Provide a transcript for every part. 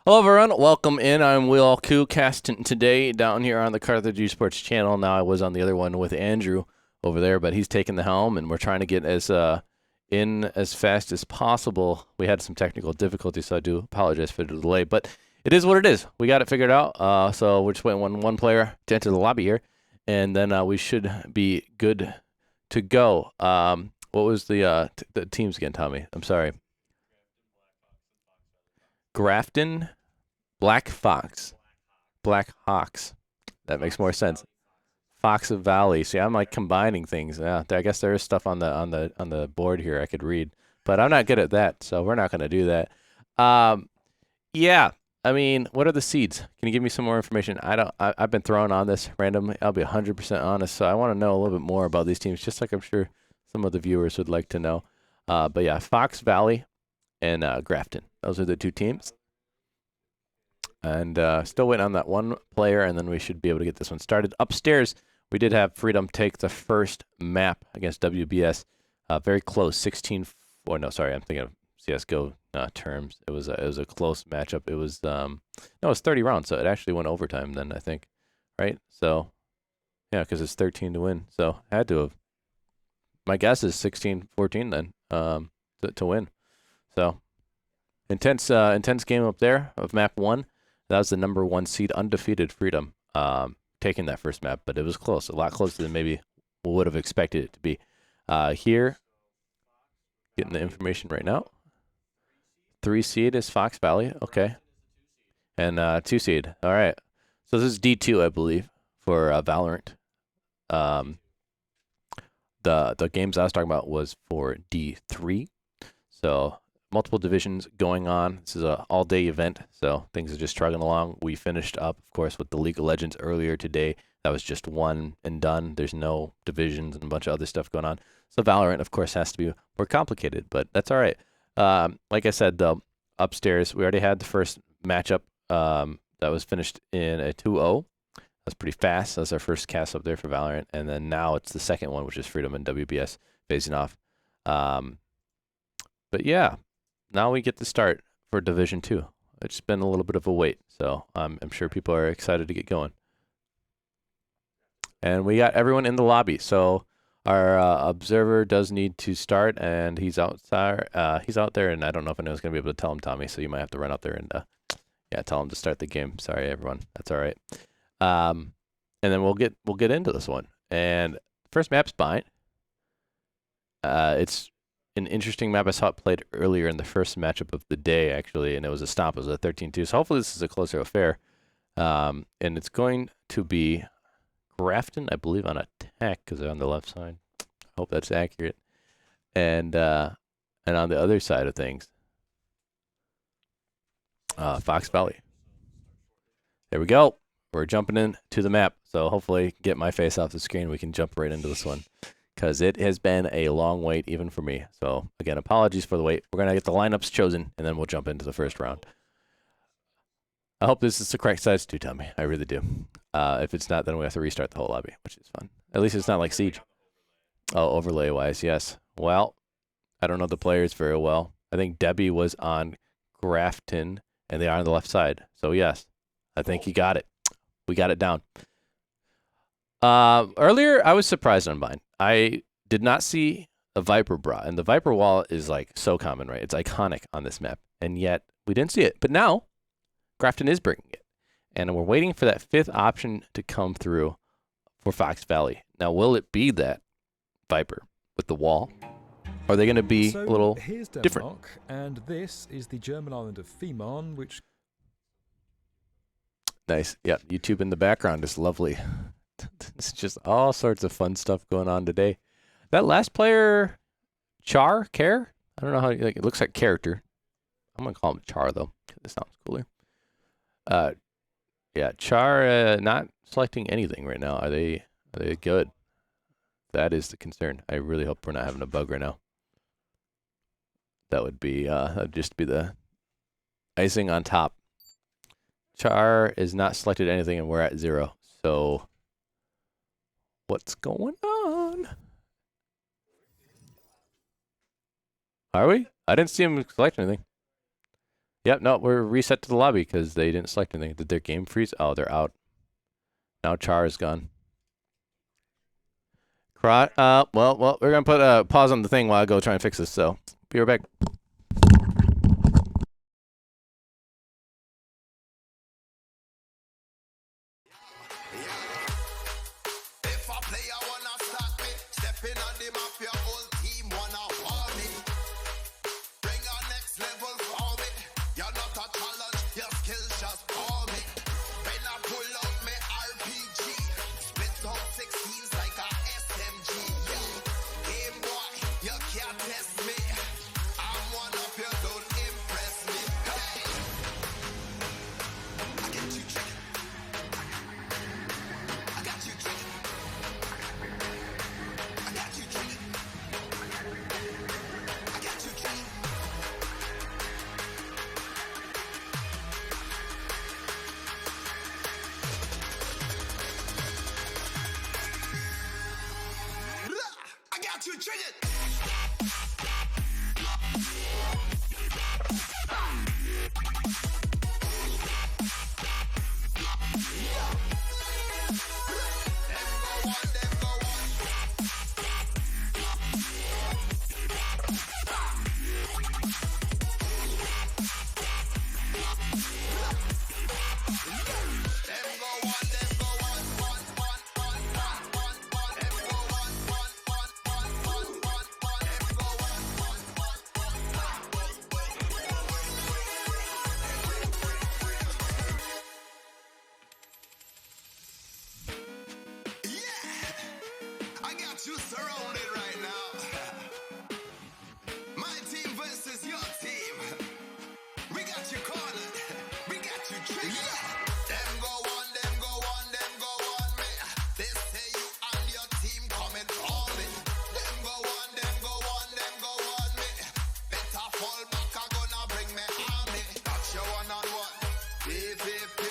Hello everyone, welcome in. I'm Will Koo casting today down here on the Carthage Esports channel. Now I was on the other one with Andrew over there, but he's taking the helm and we're trying to get in as fast as possible. We had some technical difficulties, so I do apologize for the delay, but it is what it is. We got it figured out. So we're just waiting on one player to enter the lobby here, and then we should be good to go. What was the teams again, Tommy? I'm sorry. Grafton, Black Fox, Black Hawks. That makes more sense. Fox of Valley. See, I'm like combining things. Yeah, I guess there is stuff on the board here I could read, but I'm not good at that, so we're not going to do that. Yeah. I mean, what are the seeds? Can you give me some more information? I've been thrown on this randomly. I'll be 100% honest, so I want to know a little bit more about these teams, just like I'm sure some of the viewers would like to know. But yeah, Fox Valley and Grafton. Those are the two teams. And still waiting on that one player, and then we should be able to get this one started. Upstairs, we did have Freedom take the first map against WBS. Very close, 16. Oh no, sorry, I'm thinking of CS:GO terms. It was a close matchup. It was no, it was 30 rounds, so it actually went overtime. Then I think, right? So yeah, because it's 13 to win, so had to have. My guess is 16-14 then to win. So intense game up there of map 1. That was the number 1 seed, undefeated Freedom, taking that first map, but it was close, a lot closer than maybe we would have expected it to be. Here, getting the information right now. 3 seed is Fox Valley, okay. And 2 seed, all right. So this is D2, I believe, for Valorant. The games I was talking about was for D3. So multiple divisions going on. This is an all-day event, so things are just struggling along. We finished up, of course, with the League of Legends earlier today. That was just one and done. There's no divisions and a bunch of other stuff going on. So Valorant, of course, has to be more complicated, but that's all right. Like I said, though, upstairs, we already had the first matchup that was finished in a 2-0. That's pretty fast. That's our first cast up there for Valorant. And then now it's the second one, which is Freedom and WBS facing off. But yeah, now we get to start for Division 2. It's been a little bit of a wait, so I'm sure people are excited to get going. And we got everyone in the lobby, so our observer does need to start, and he's outside. He's out there, and I don't know if anyone's going to be able to tell him, Tommy, so you might have to run out there and yeah, tell him to start the game. Sorry, everyone. That's all right. And then we'll get into this one. And first map's Bind. It's an interesting map. I saw it played earlier in the first matchup of the day, actually, and it was a stomp. It was a 13-2. So hopefully this is a closer affair. And it's going to be Grafton, I believe, on attack because they're on the left side. I hope that's accurate. And on the other side of things, Fox Valley. There we go. We're jumping in to the map. So hopefully get my face off the screen. We can jump right into this one, because it has been a long wait even for me. So again, apologies for the wait. We're going to get the lineups chosen, and then we'll jump into the first round. I hope this is the correct size too, Tommy. I really do. If it's not, then we have to restart the whole lobby, which is fun. At least it's not like Siege. Oh, overlay-wise, yes. Well, I don't know the players very well. I think Debbie was on Grafton, and they are on the left side. So yes, I think he got it. We got it down. Earlier, I was surprised on Bind. I did not see a Viper bra, and the Viper wall is like so common, right? It's iconic on this map, and yet we didn't see it. But now, Grafton is bringing it, and we're waiting for that 5th option to come through for Fox Valley. Now, will it be that Viper with the wall? Or are they going to be a little here's Denmark, different? And this is the German island of Fehmarn, which... Nice. Yeah, YouTube in the background is lovely. It's just all sorts of fun stuff going on today. That last player, Care? I don't know how, like, it looks like character. I'm going to call him Char, though. This sounds cooler. Yeah, Char not selecting anything right now. Are they good? That is the concern. I really hope we're not having a bug right now. That would just be the icing on top. Char is not selected anything, and we're at 0. So what's going on? Are we? I didn't see him select anything. Yep, no, we're reset to the lobby because they didn't select anything. Did their game freeze? Oh, they're out. Now Char is gone. Well, we're going to put a pause on the thing while I go try and fix this, so be right back. If a player wanna start me, stepping on the map, your whole team wanna war me. Bring our next level for me. You're not a challenge, your skills just for me. When I pull out my RPG, split out 16s like a SMG. Game boy, you can't test me. I'm one of you, don't impress me. Hey, I get you triggered. I got you triggered. I got you triggered. I got you triggered. I got you triggered. I got you surrounded right now. My team versus your team. We got you cornered. We got you triggered. Them go on, them go on, them go on me. They say you and your team coming for me. Them go on, them go on, them go on me. Better fall back, I'm gonna bring me army. That's your one-on-one. PvP.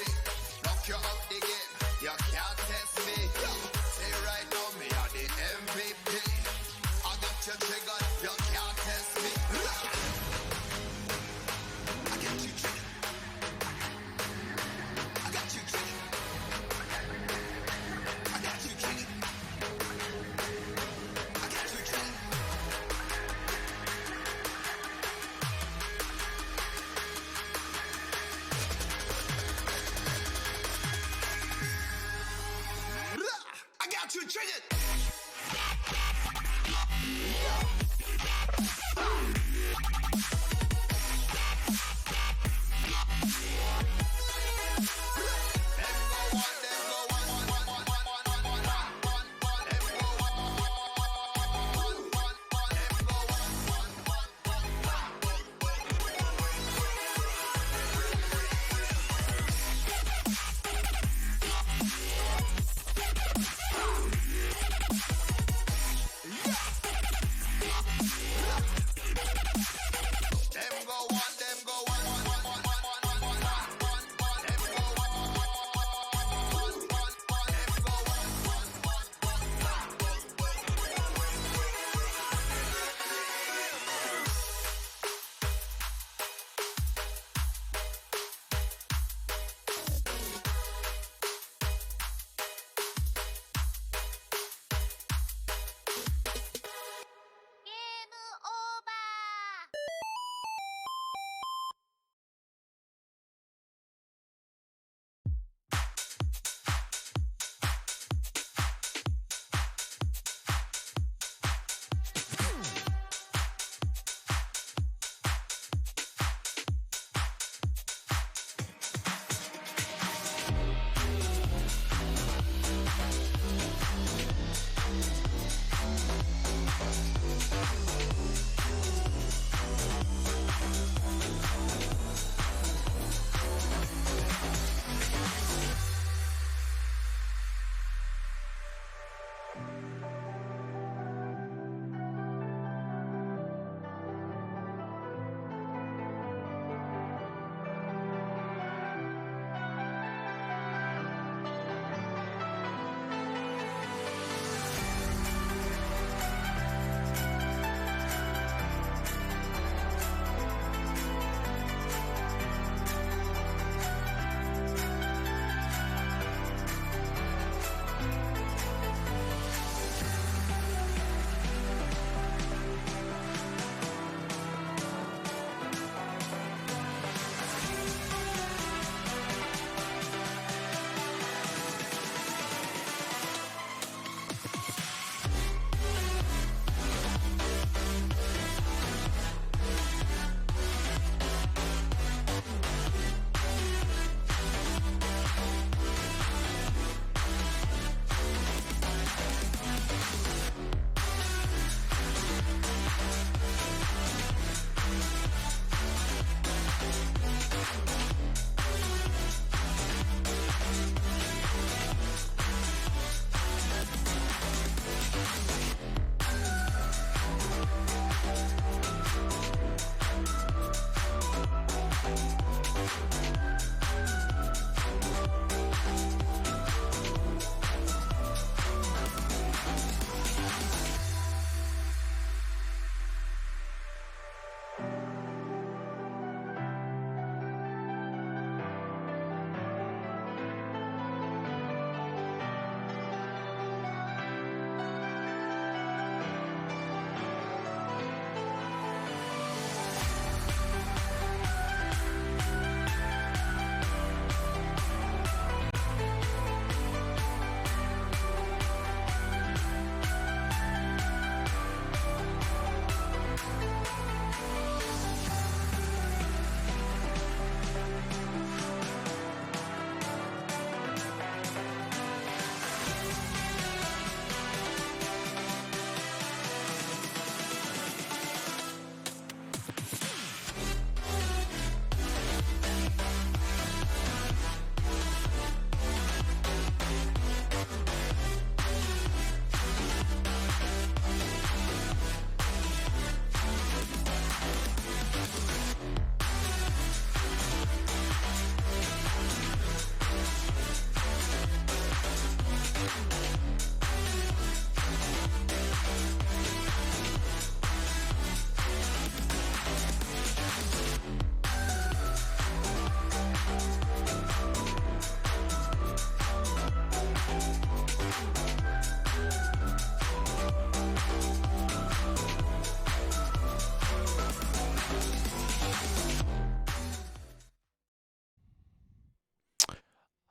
Knock you out the game. You can't test me. Say right now, me are the MVP. I got you triggered. You can't test me. I got you triggered. I got you triggered. I got you triggered. I got you triggered. I got you triggered.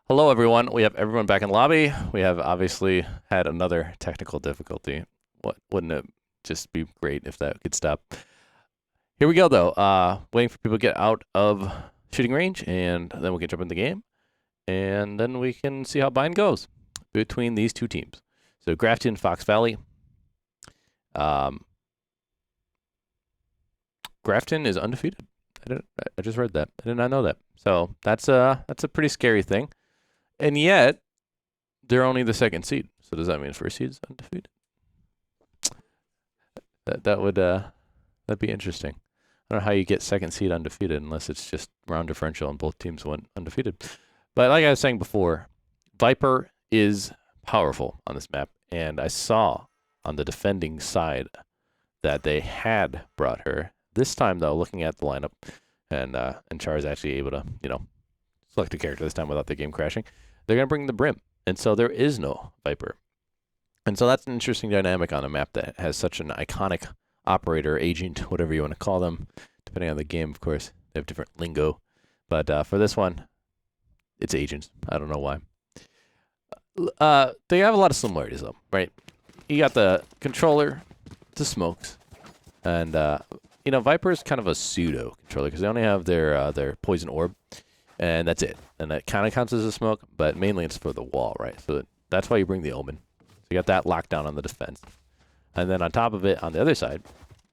Hello, everyone. We have everyone back in lobby. We have obviously had another technical difficulty. Wouldn't it just be great if that could stop? Here we go, though. Waiting for people to get out of shooting range, and then we can jump in the game, and then we can see how bind goes between these two teams. So Grafton, Fox Valley. Grafton is undefeated. I just read that. I did not know that. So that's a pretty scary thing. And yet, they're only the second seed. So does that mean first seed is undefeated? That'd be interesting. I don't know how you get second seed undefeated unless it's just round differential and both teams went undefeated. But like I was saying before, Viper is powerful on this map, and I saw on the defending side that they had brought her. This time, though, looking at the lineup, and Char is actually able to, select a character this time without the game crashing. They're going to bring the Brim, and so there is no Viper. And so that's an interesting dynamic on a map that has such an iconic operator, agent, whatever you want to call them, depending on the game, of course. They have different lingo. But for this one, it's agents. I don't know why. They have a lot of similarities, though, right? You got the controller, the smokes, and Viper is kind of a pseudo controller because they only have their poison orb, and that's it. And that kind of counts as a smoke, but mainly it's for the wall, right? So that's why you bring the omen. So you got that locked down on the defense, and then on top of it, on the other side,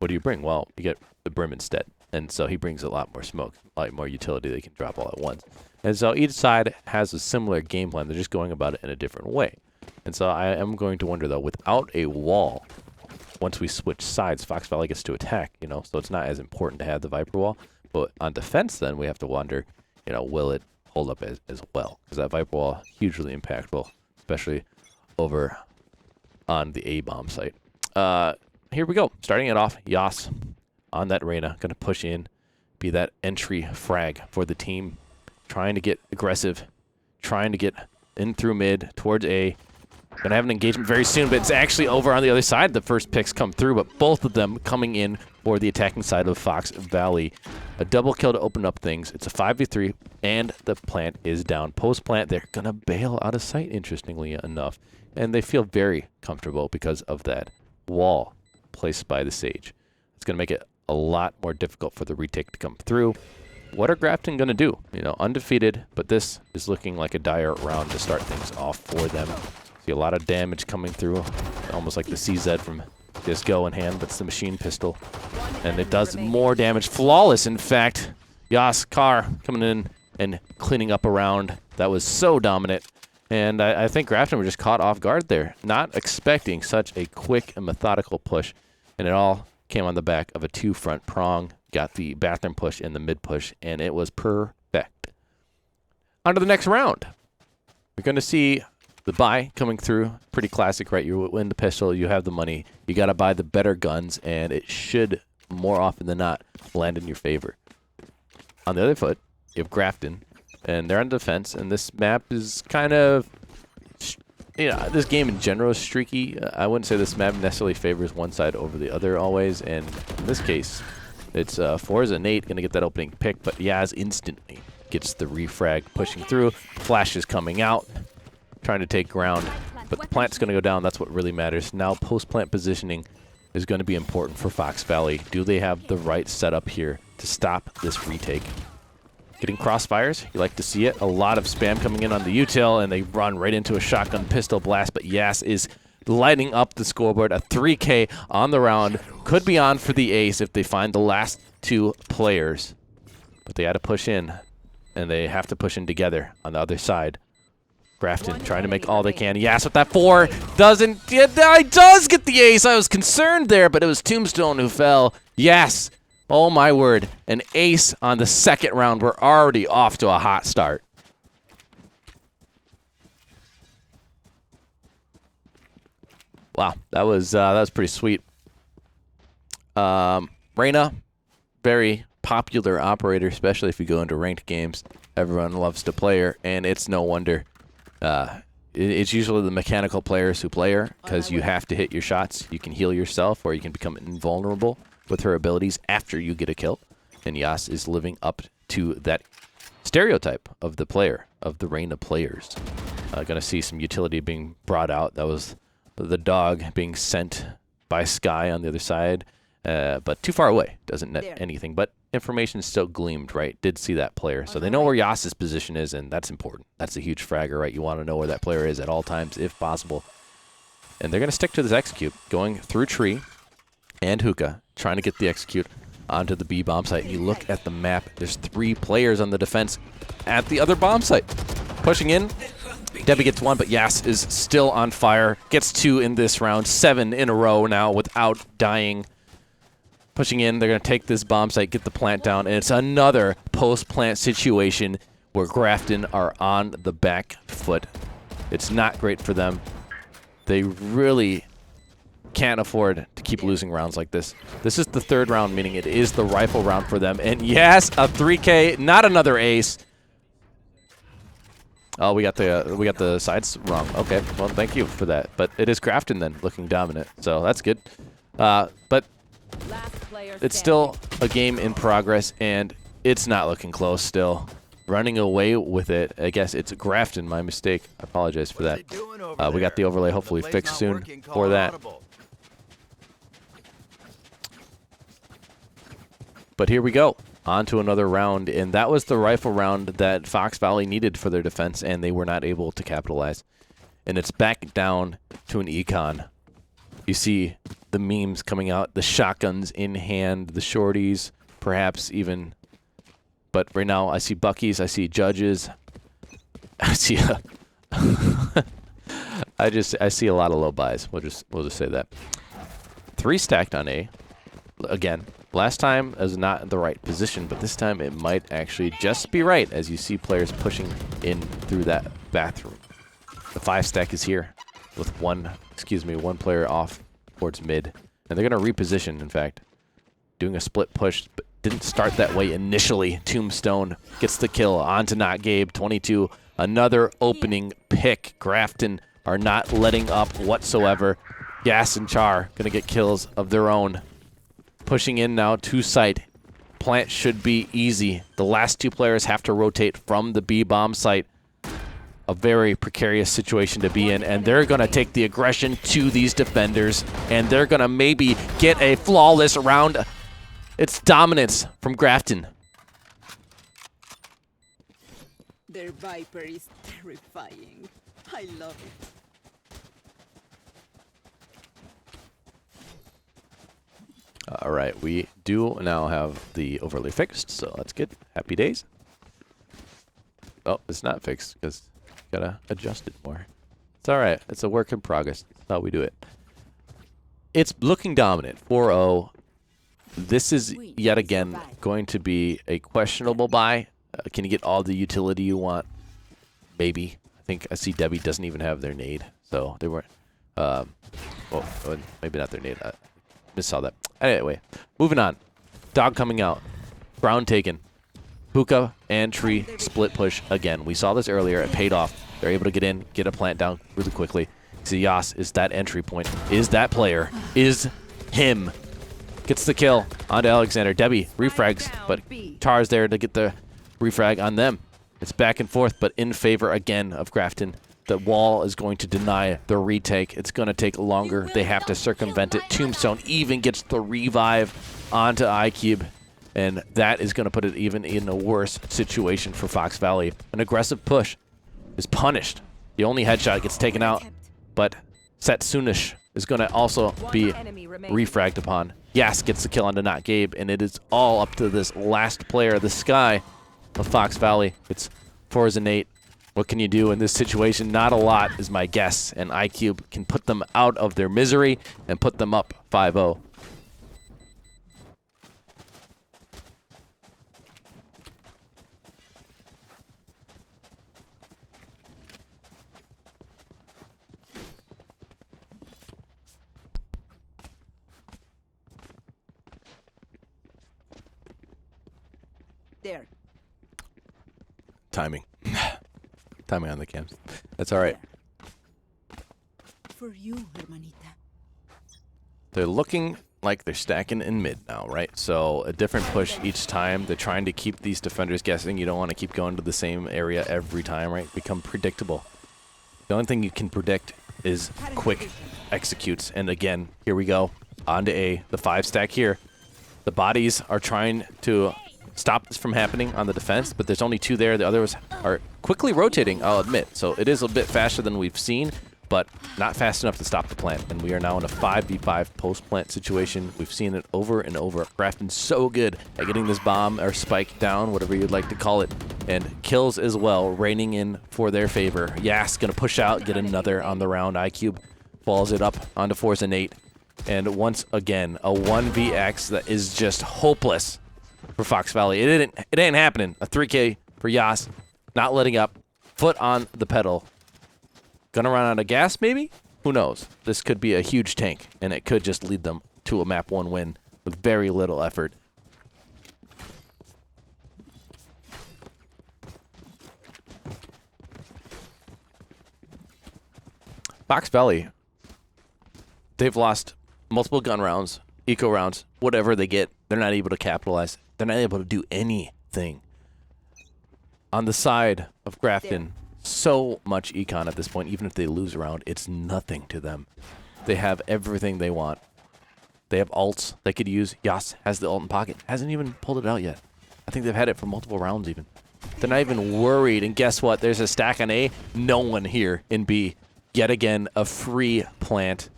what do you bring? Well, you get the Brim instead, and so he brings a lot more smoke, a lot more utility they can drop all at once. And so each side has a similar game plan. They're just going about it in a different way. And so I am going to wonder, though, without a wall, once we switch sides, Fox Valley gets to attack, so it's not as important to have the Viper wall. But on defense, then, we have to wonder, will it hold up as well? Because that Viper wall, hugely impactful, especially over on the A-bomb site. Here we go. Starting it off, Yas on that Reyna, going to push in, be that entry frag for the team. Trying to get aggressive, trying to get in through mid towards A. Gonna have an engagement very soon, but it's actually over on the other side. The first picks come through, but both of them coming in for the attacking side of Fox Valley. A double kill to open up things. It's a 5v3, and the plant is down. Post-plant, they're gonna bail out of sight, interestingly enough. And they feel very comfortable because of that wall placed by the Sage. It's gonna make it a lot more difficult for the retake to come through. What are Grafton going to do? Undefeated, but this is looking like a dire round to start things off for them. See a lot of damage coming through, almost like the CZ from CSGO in hand, but it's the machine pistol. And it does more damage. Flawless, in fact. Yas, Car coming in and cleaning up a round. That was so dominant. And I think Grafton were just caught off guard there, not expecting such a quick and methodical push. And it all came on the back of a two-front prong. Got the bathroom push and the mid push, and it was perfect. On to the next round. We're going to see the buy coming through. Pretty classic, right? You win the pistol, you have the money. You got to buy the better guns, and it should, more often than not, land in your favor. On the other foot, you have Grafton, and they're on defense, and this map is kind of... this game in general is streaky. I wouldn't say this map necessarily favors one side over the other always, and in this case... It's Forza Nate going to get that opening pick, but Yaz instantly gets the refrag pushing through. Flash is coming out, trying to take ground, but the plant's going to go down. That's what really matters. Now post-plant positioning is going to be important for Fox Valley. Do they have the right setup here to stop this retake? Getting crossfires, you like to see it. A lot of spam coming in on the util, and they run right into a shotgun pistol blast, but Yas is lighting up the scoreboard. A 3K on the round. Could be on for the ace if they find the last two players. But they had to push in, and they have to push in together on the other side. Grafton trying to make all they can. Yes, with that 4. Doesn't get that. Does get the ace. I was concerned there, but it was Tombstone who fell. Yes. Oh, my word. An ace on the second round. We're already off to a hot start. Wow, that was pretty sweet. Reyna, very popular operator, especially if you go into ranked games. Everyone loves to play her, and it's no wonder. It's usually the mechanical players who play her because you have to hit your shots. You can heal yourself, or you can become invulnerable with her abilities after you get a kill. And Yas is living up to that stereotype of the player of the Reina players. Gonna see some utility being brought out. That was the dog being sent by Sky on the other side, but too far away. Doesn't net anything, but information still gleamed, right? Did see that player. So they know where Yas's position is, and that's important. That's a huge fragger, right? You want to know where that player is at all times, if possible. And they're going to stick to this execute, going through tree and hookah, trying to get the execute onto the B bomb site. You look at the map, there's 3 players on the defense at the other bomb site. Pushing in, Debbie gets 1, but Yas is still on fire. Gets 2 in this round, 7 in a row now without dying. Pushing in, they're going to take this bomb site, get the plant down, and it's another post-plant situation where Grafton are on the back foot. It's not great for them. They really can't afford to keep losing rounds like this. This is the 3rd round, meaning it is the rifle round for them. And yes, a 3K, not another ace. Oh, we got the sides wrong. Okay, well, thank you for that. But it is Grafton then, looking dominant, so that's good. But it's still a game in progress, and it's not looking close still. Running away with it. I guess it's Grafton, my mistake. I apologize for that. We got the overlay hopefully fixed soon for that. But here we go. On to another round, and that was the rifle round that Fox Valley needed for their defense, and they were not able to capitalize. And it's back down to an econ. You see the memes coming out, the shotguns in hand, the shorties, perhaps even. But right now, I see Buckies, I see Judges, I see I see a lot of low buys. We'll just say that. 3 stacked on A. Again, last time is not in the right position, but this time it might actually just be right as you see players pushing in through that bathroom. The 5 stack is here with one player off towards mid. And they're going to reposition, in fact. Doing a split push, but didn't start that way initially. Tombstone gets the kill onto Not Gabe, 22. Another opening pick. Grafton are not letting up whatsoever. Gas and Char going to get kills of their own. Pushing in now to site. Plant should be easy. The last 2 players have to rotate from the B bomb site. A very precarious situation to be in, and they're going to take the aggression to these defenders, and they're going to maybe get a flawless round. It's dominance from Grafton. Their Viper is terrifying. I love it. All right, we do now have the overlay fixed, so that's good. Happy days. Oh, it's not fixed because you gotta adjust it more. It's all right. It's a work in progress. That's how we do it. It's looking dominant. 4-0. This is yet again going to be a questionable buy. Can you get all the utility you want? Maybe. I think I see Debbie doesn't even have their nade, so they weren't. Well, maybe not their nade. I missaw that. Anyway, moving on. Dog coming out. Brown taken. Hookah and tree split push again. We saw this earlier. It paid off. They're able to get in, get a plant down really quickly. See, Yas is that entry point. Is that player. Is him. Gets the kill onto Alexander. Debbie refrags, but Tar's there to get the refrag on them. It's back and forth, but in favor again of Grafton. The wall is going to deny the retake. It's going to take longer. They have to circumvent it. Tombstone even gets the revive onto iCube, and that is going to put it even in a worse situation for Fox Valley. An aggressive push is punished. The only headshot gets taken out, but Setsunish is going to also be refragged upon. Yas gets the kill onto Not Gabe, and it is all up to this last player, the Sky of Fox Valley. It's 4-8. What can you do in this situation? Not a lot is my guess, and iCube can put them out of their misery and put them up 5-0. There. Timing. Timing on the cams. That's all right. For you, hermanita. They're looking like they're stacking in mid now, right? So a different push each time. They're trying to keep these defenders guessing. You don't want to keep going to the same area every time, right? Become predictable. The only thing you can predict is quick executes. And again, here we go. On to A. The 5 stack here. The bodies are trying to stop this from happening on the defense, but there's only 2 there. The others are quickly rotating, I'll admit. So it is a bit faster than we've seen, but not fast enough to stop the plant. And we are now in a 5v5 post-plant situation. We've seen it over and over. Grafton's so good at getting this bomb or spike down, whatever you'd like to call it, and kills as well, raining in for their favor. Yas gonna push out, get another on the round. iCube falls it up onto Forza Nate. And once again, a 1vx that is just hopeless for Fox Valley. It ain't happening. A 3K for Yas, not letting up, foot on the pedal. Gonna run out of gas, maybe? Who knows? This could be a huge tank, and it could just lead them to a map 1 win with very little effort. Fox Valley, they've lost multiple gun rounds, eco rounds, whatever they get. They're not able to capitalize. They're not able to do anything. On the side of Grafton, so much econ at this point. Even if they lose a round, it's nothing to them. They have everything they want. They have ults they could use. Yas has the ult in pocket. Hasn't even pulled it out yet. I think they've had it for multiple rounds even. They're not even worried. And guess what? There's a stack on A. No one here in B. Yet again, a free plant.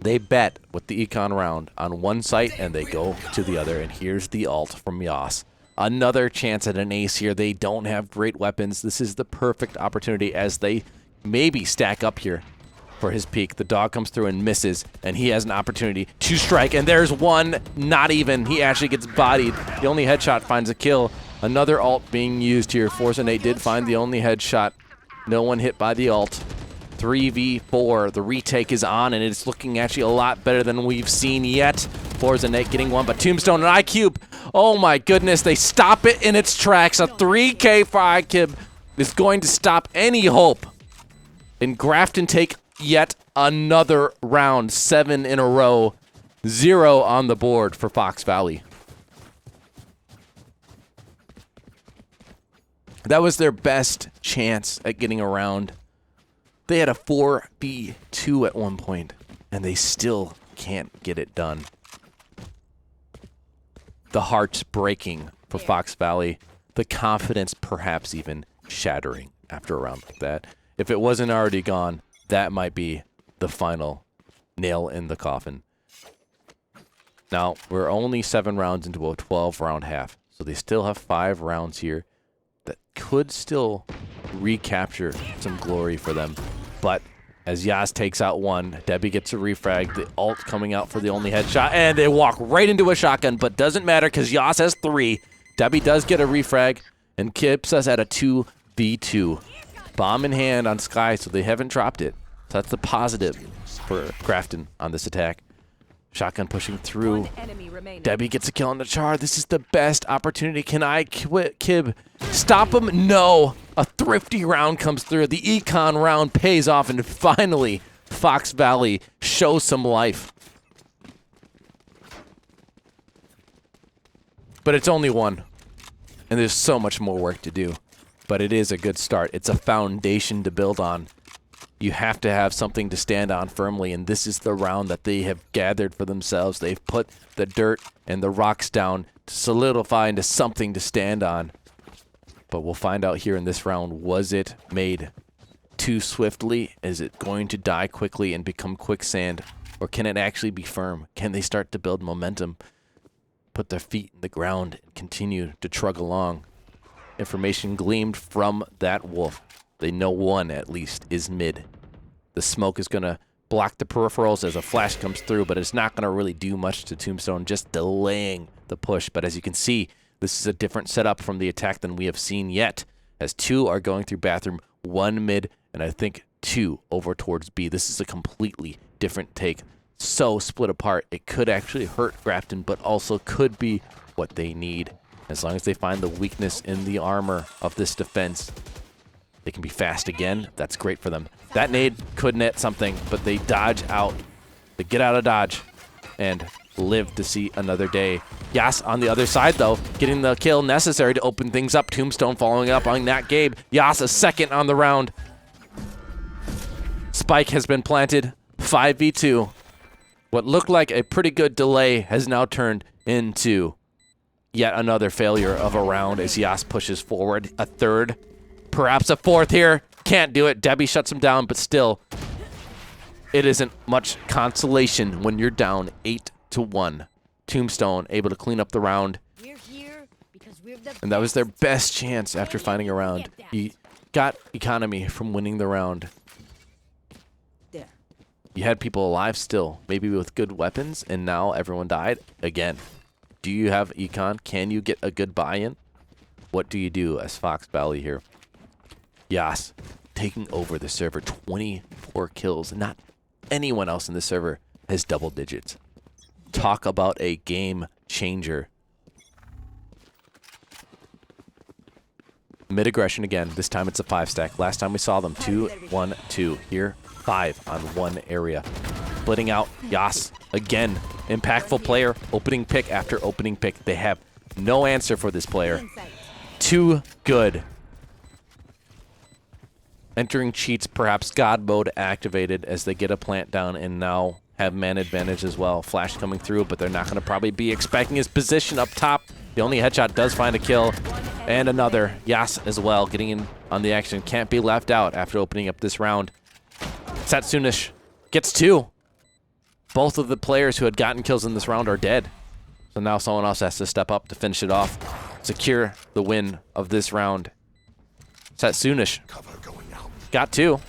They bet with the econ round on one site and they go to the other. And here's the ult from Yas. Another chance at an ace here. They don't have great weapons. This is the perfect opportunity as they maybe stack up here for his peak. The dog comes through and misses, and he has an opportunity to strike. And there's one, not even. He actually gets bodied. The only headshot finds a kill. Another ult being used here. Forza Nate did find the only headshot. No one hit by the ult. 3v4. The retake is on, and it's looking actually a lot better than we've seen yet. Forza Nate getting one, but Tombstone and iCube, oh my goodness, they stop it in its tracks. A 3K for iCube is going to stop any hope. And Grafton take yet another round. 7 in a row. 0 on the board for Fox Valley. That was their best chance at getting a round. They had a 4v2 at one point, and they still can't get it done. The heart's breaking for Fox Valley. The confidence perhaps even shattering after a round like that. If it wasn't already gone, that might be the final nail in the coffin. Now, we're only 7 rounds into a 12-round half, so they still have 5 rounds here that could still recapture some glory for them. But as Yas takes out one, Debbie gets a refrag, the ult coming out for the only headshot, and they walk right into a shotgun, but doesn't matter because Yas has 3. Debbie does get a refrag and keeps us at a 2v2. Bomb in hand on Sky, so they haven't dropped it. So that's the positive for Grafton on this attack. Shotgun pushing through. Debbie gets a kill on the Char. This is the best opportunity. Can I quit Kib? Stop him? No. A thrifty round comes through. The econ round pays off, and finally, Fox Valley shows some life. But it's only 1, and there's so much more work to do. But it is a good start. It's a foundation to build on. You have to have something to stand on firmly, and this is the round that they have gathered for themselves. They've put the dirt and the rocks down to solidify into something to stand on. But we'll find out here in this round, was it made too swiftly? Is it going to die quickly and become quicksand? Or can it actually be firm? Can they start to build momentum, put their feet in the ground, and continue to trug along? Information gleamed from that wolf. They know one, at least, is mid. The smoke is going to block the peripherals as a flash comes through, but it's not going to really do much to Tombstone, just delaying the push. But as you can see, this is a different setup from the attack than we have seen yet, as 2 are going through bathroom, 1 mid, and I think 2 over towards B. This is a completely different take. So split apart, it could actually hurt Grafton, but also could be what they need. As long as they find the weakness in the armor of this defense, they can be fast again. That's great for them. That nade could net something, but they dodge out. They get out of dodge. and live to see another day. Yas on the other side, though, getting the kill necessary to open things up. Tombstone following up on that Gabe. Yas a second on the round. Spike has been planted. 5v2. What looked like a pretty good delay has now turned into yet another failure of a round as Yas pushes forward. A third, perhaps a fourth here. Can't do it. Debbie shuts him down, but still, it isn't much consolation when you're down 8-1. Tombstone able to clean up the round. We're here because we're the And that was their best chance after finding a round. You got economy from winning the round. There. You had people alive still, maybe with good weapons, and now everyone died again. Do you have econ? Can you get a good buy-in? What do you do as Fox Valley here? Yas taking over the server, 24 kills. Not anyone else in the server has double digits. Talk about a game changer. Mid-aggression again. This time it's a 5-stack. Last time we saw them, 2, 1, 2. Here, 5 on one area. Splitting out. Yas again. Impactful player. Opening pick after opening pick. They have no answer for this player. Too good. Entering cheats, perhaps God mode activated as they get a plant down and now have man advantage as well. Flash coming through, but they're not going to probably be expecting his position up top. The only headshot does find a kill. And another. Yas as well, getting in on the action. Can't be left out after opening up this round. Satsunish gets 2. Both of the players who had gotten kills in this round are dead. So now someone else has to step up to finish it off. Secure the win of this round. Satsunish got 2.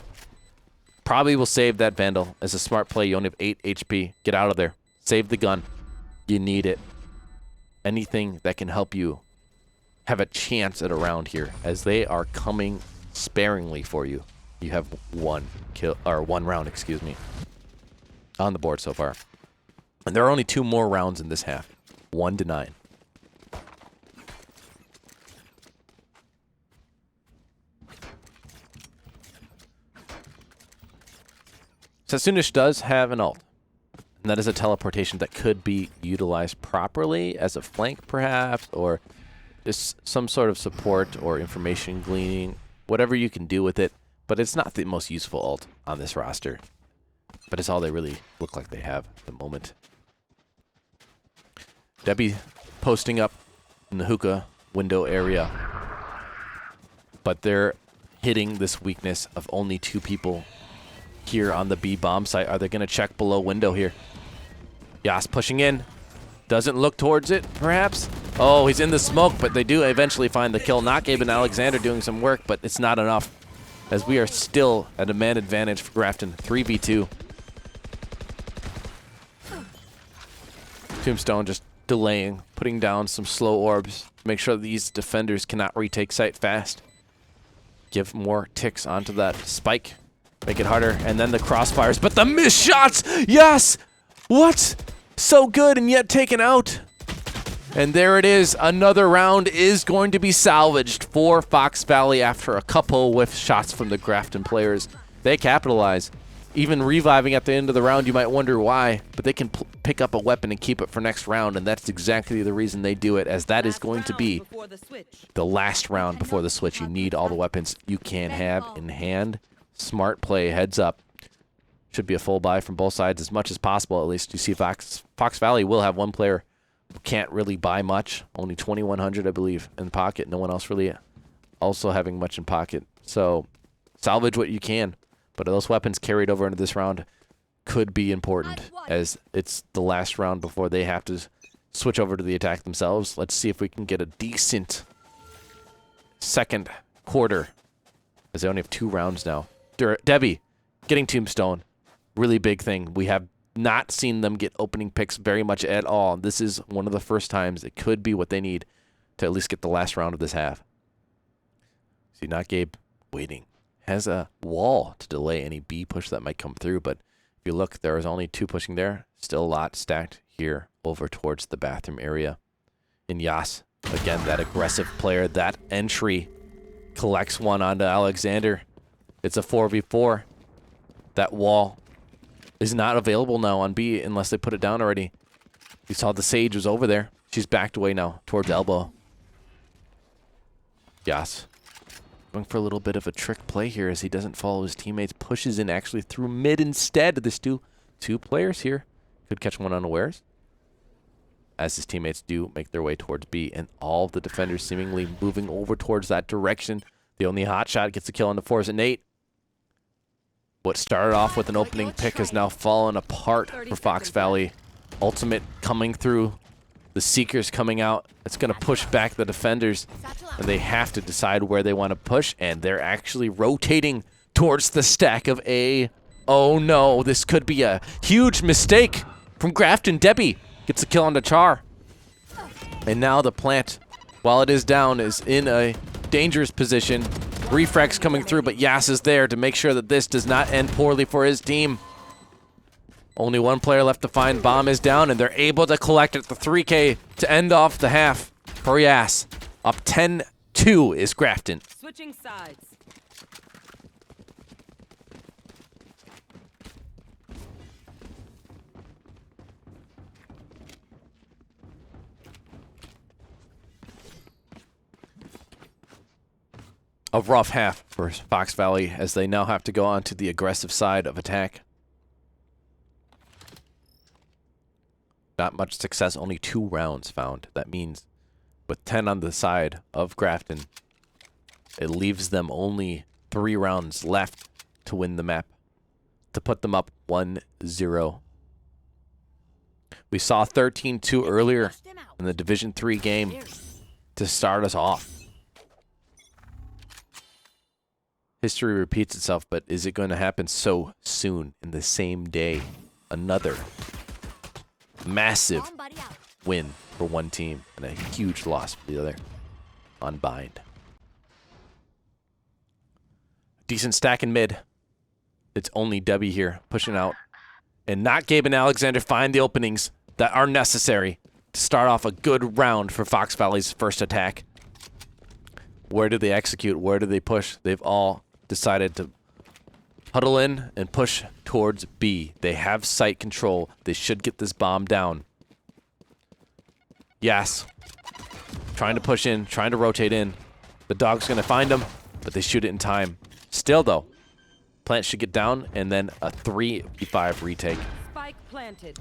Probably will save that Vandal. As a smart play, you only have 8 HP. Get out of there. Save the gun. You need it. Anything that can help you have a chance at a round here, as they are coming sparingly for you. You have one round, excuse me, on the board so far. And there are only 2 more rounds in this half. 1-9. Satsunish does have an ult, and that is a teleportation that could be utilized properly as a flank perhaps, or just some sort of support or information gleaning, whatever you can do with it, but it's not the most useful ult on this roster. But it's all they really look like they have at the moment. Debbie posting up in the hookah window area, but they're hitting this weakness of only 2 people here on the B bomb site. Are they going to check below window here? Yas pushing in. Doesn't look towards it, perhaps. Oh, he's in the smoke, but they do eventually find the kill. Not Gabe and Alexander doing some work, but it's not enough, as we are still at a man advantage for Grafton. 3v2. Tombstone just delaying, putting down some slow orbs to make sure these defenders cannot retake site fast. Give more ticks onto that spike. Make it harder, and then the crossfires, but the missed shots! Yes! What? So good and yet taken out. And there it is. Another round is going to be salvaged for Fox Valley after a couple whiff shots from the Grafton players. They capitalize. Even reviving at the end of the round, you might wonder why, but they can pick up a weapon and keep it for next round, and that's exactly the reason they do it, as that is going to be the last round before the switch. You need all the weapons you can have in hand. Smart play, heads up. Should be a full buy from both sides as much as possible, at least. You see Fox Valley will have one player who can't really buy much. Only 2,100, I believe, in pocket. No one else really also having much in pocket. So salvage what you can. But those weapons carried over into this round could be important, as it's the last round before they have to switch over to the attack themselves. Let's see if we can get a decent second quarter, as they only have 2 rounds now. Debbie getting Tombstone. Really big thing. We have not seen them get opening picks very much at all. This is one of the first times it could be what they need to at least get the last round of this half. See, not Gabe waiting. Has a wall to delay any B push that might come through, but if you look, there is only 2 pushing there. Still a lot stacked here over towards the bathroom area. In Yas, again, that aggressive player, that entry collects one onto Alexander. It's a 4v4. That wall is not available now on B unless they put it down already. You saw the Sage was over there. She's backed away now towards elbow. Yas going for a little bit of a trick play here as he doesn't follow his teammates. Pushes in actually through mid instead. There's two players here. Could catch one unawares. As his teammates do make their way towards B, and all of the defenders seemingly moving over towards that direction. The only hot shot gets the kill on the Force and Nate. What started off with an opening pick has now fallen apart for Fox Valley. Ultimate coming through. The Seekers coming out. It's going to push back the defenders, and they have to decide where they want to push, and they're actually rotating towards the stack of A. Oh no, this could be a huge mistake from Grafton. Debbie gets a kill on the Char. And now the plant, while it is down, is in a dangerous position. Refrax coming through, but Yas is there to make sure that this does not end poorly for his team. Only one player left to find. Bomb is down, and they're able to collect at the 3K to end off the half for Yas. Up 10-2 is Grafton. Switching sides. A rough half for Fox Valley as they now have to go on to the aggressive side of attack. Not much success, only 2 rounds found. That means with 10 on the side of Grafton, it leaves them only 3 rounds left to win the map, to put them up 1-0. We saw 13-2 earlier in the Division 3 game to start us off. History repeats itself, but is it going to happen so soon in the same day? Another massive win for one team and a huge loss for the other on Bind. Decent stack in mid. It's only Debbie here pushing out. And not Gabe and Alexander find the openings that are necessary to start off a good round for Fox Valley's first attack. Where do they execute? Where do they push? They've all decided to huddle in and push towards B. They have site control. They should get this bomb down. Yes. Trying to push in, trying to rotate in. The dog's going to find them, but they shoot it in time. Still, though, plant should get down, and then a 3v5 retake. Spike planted.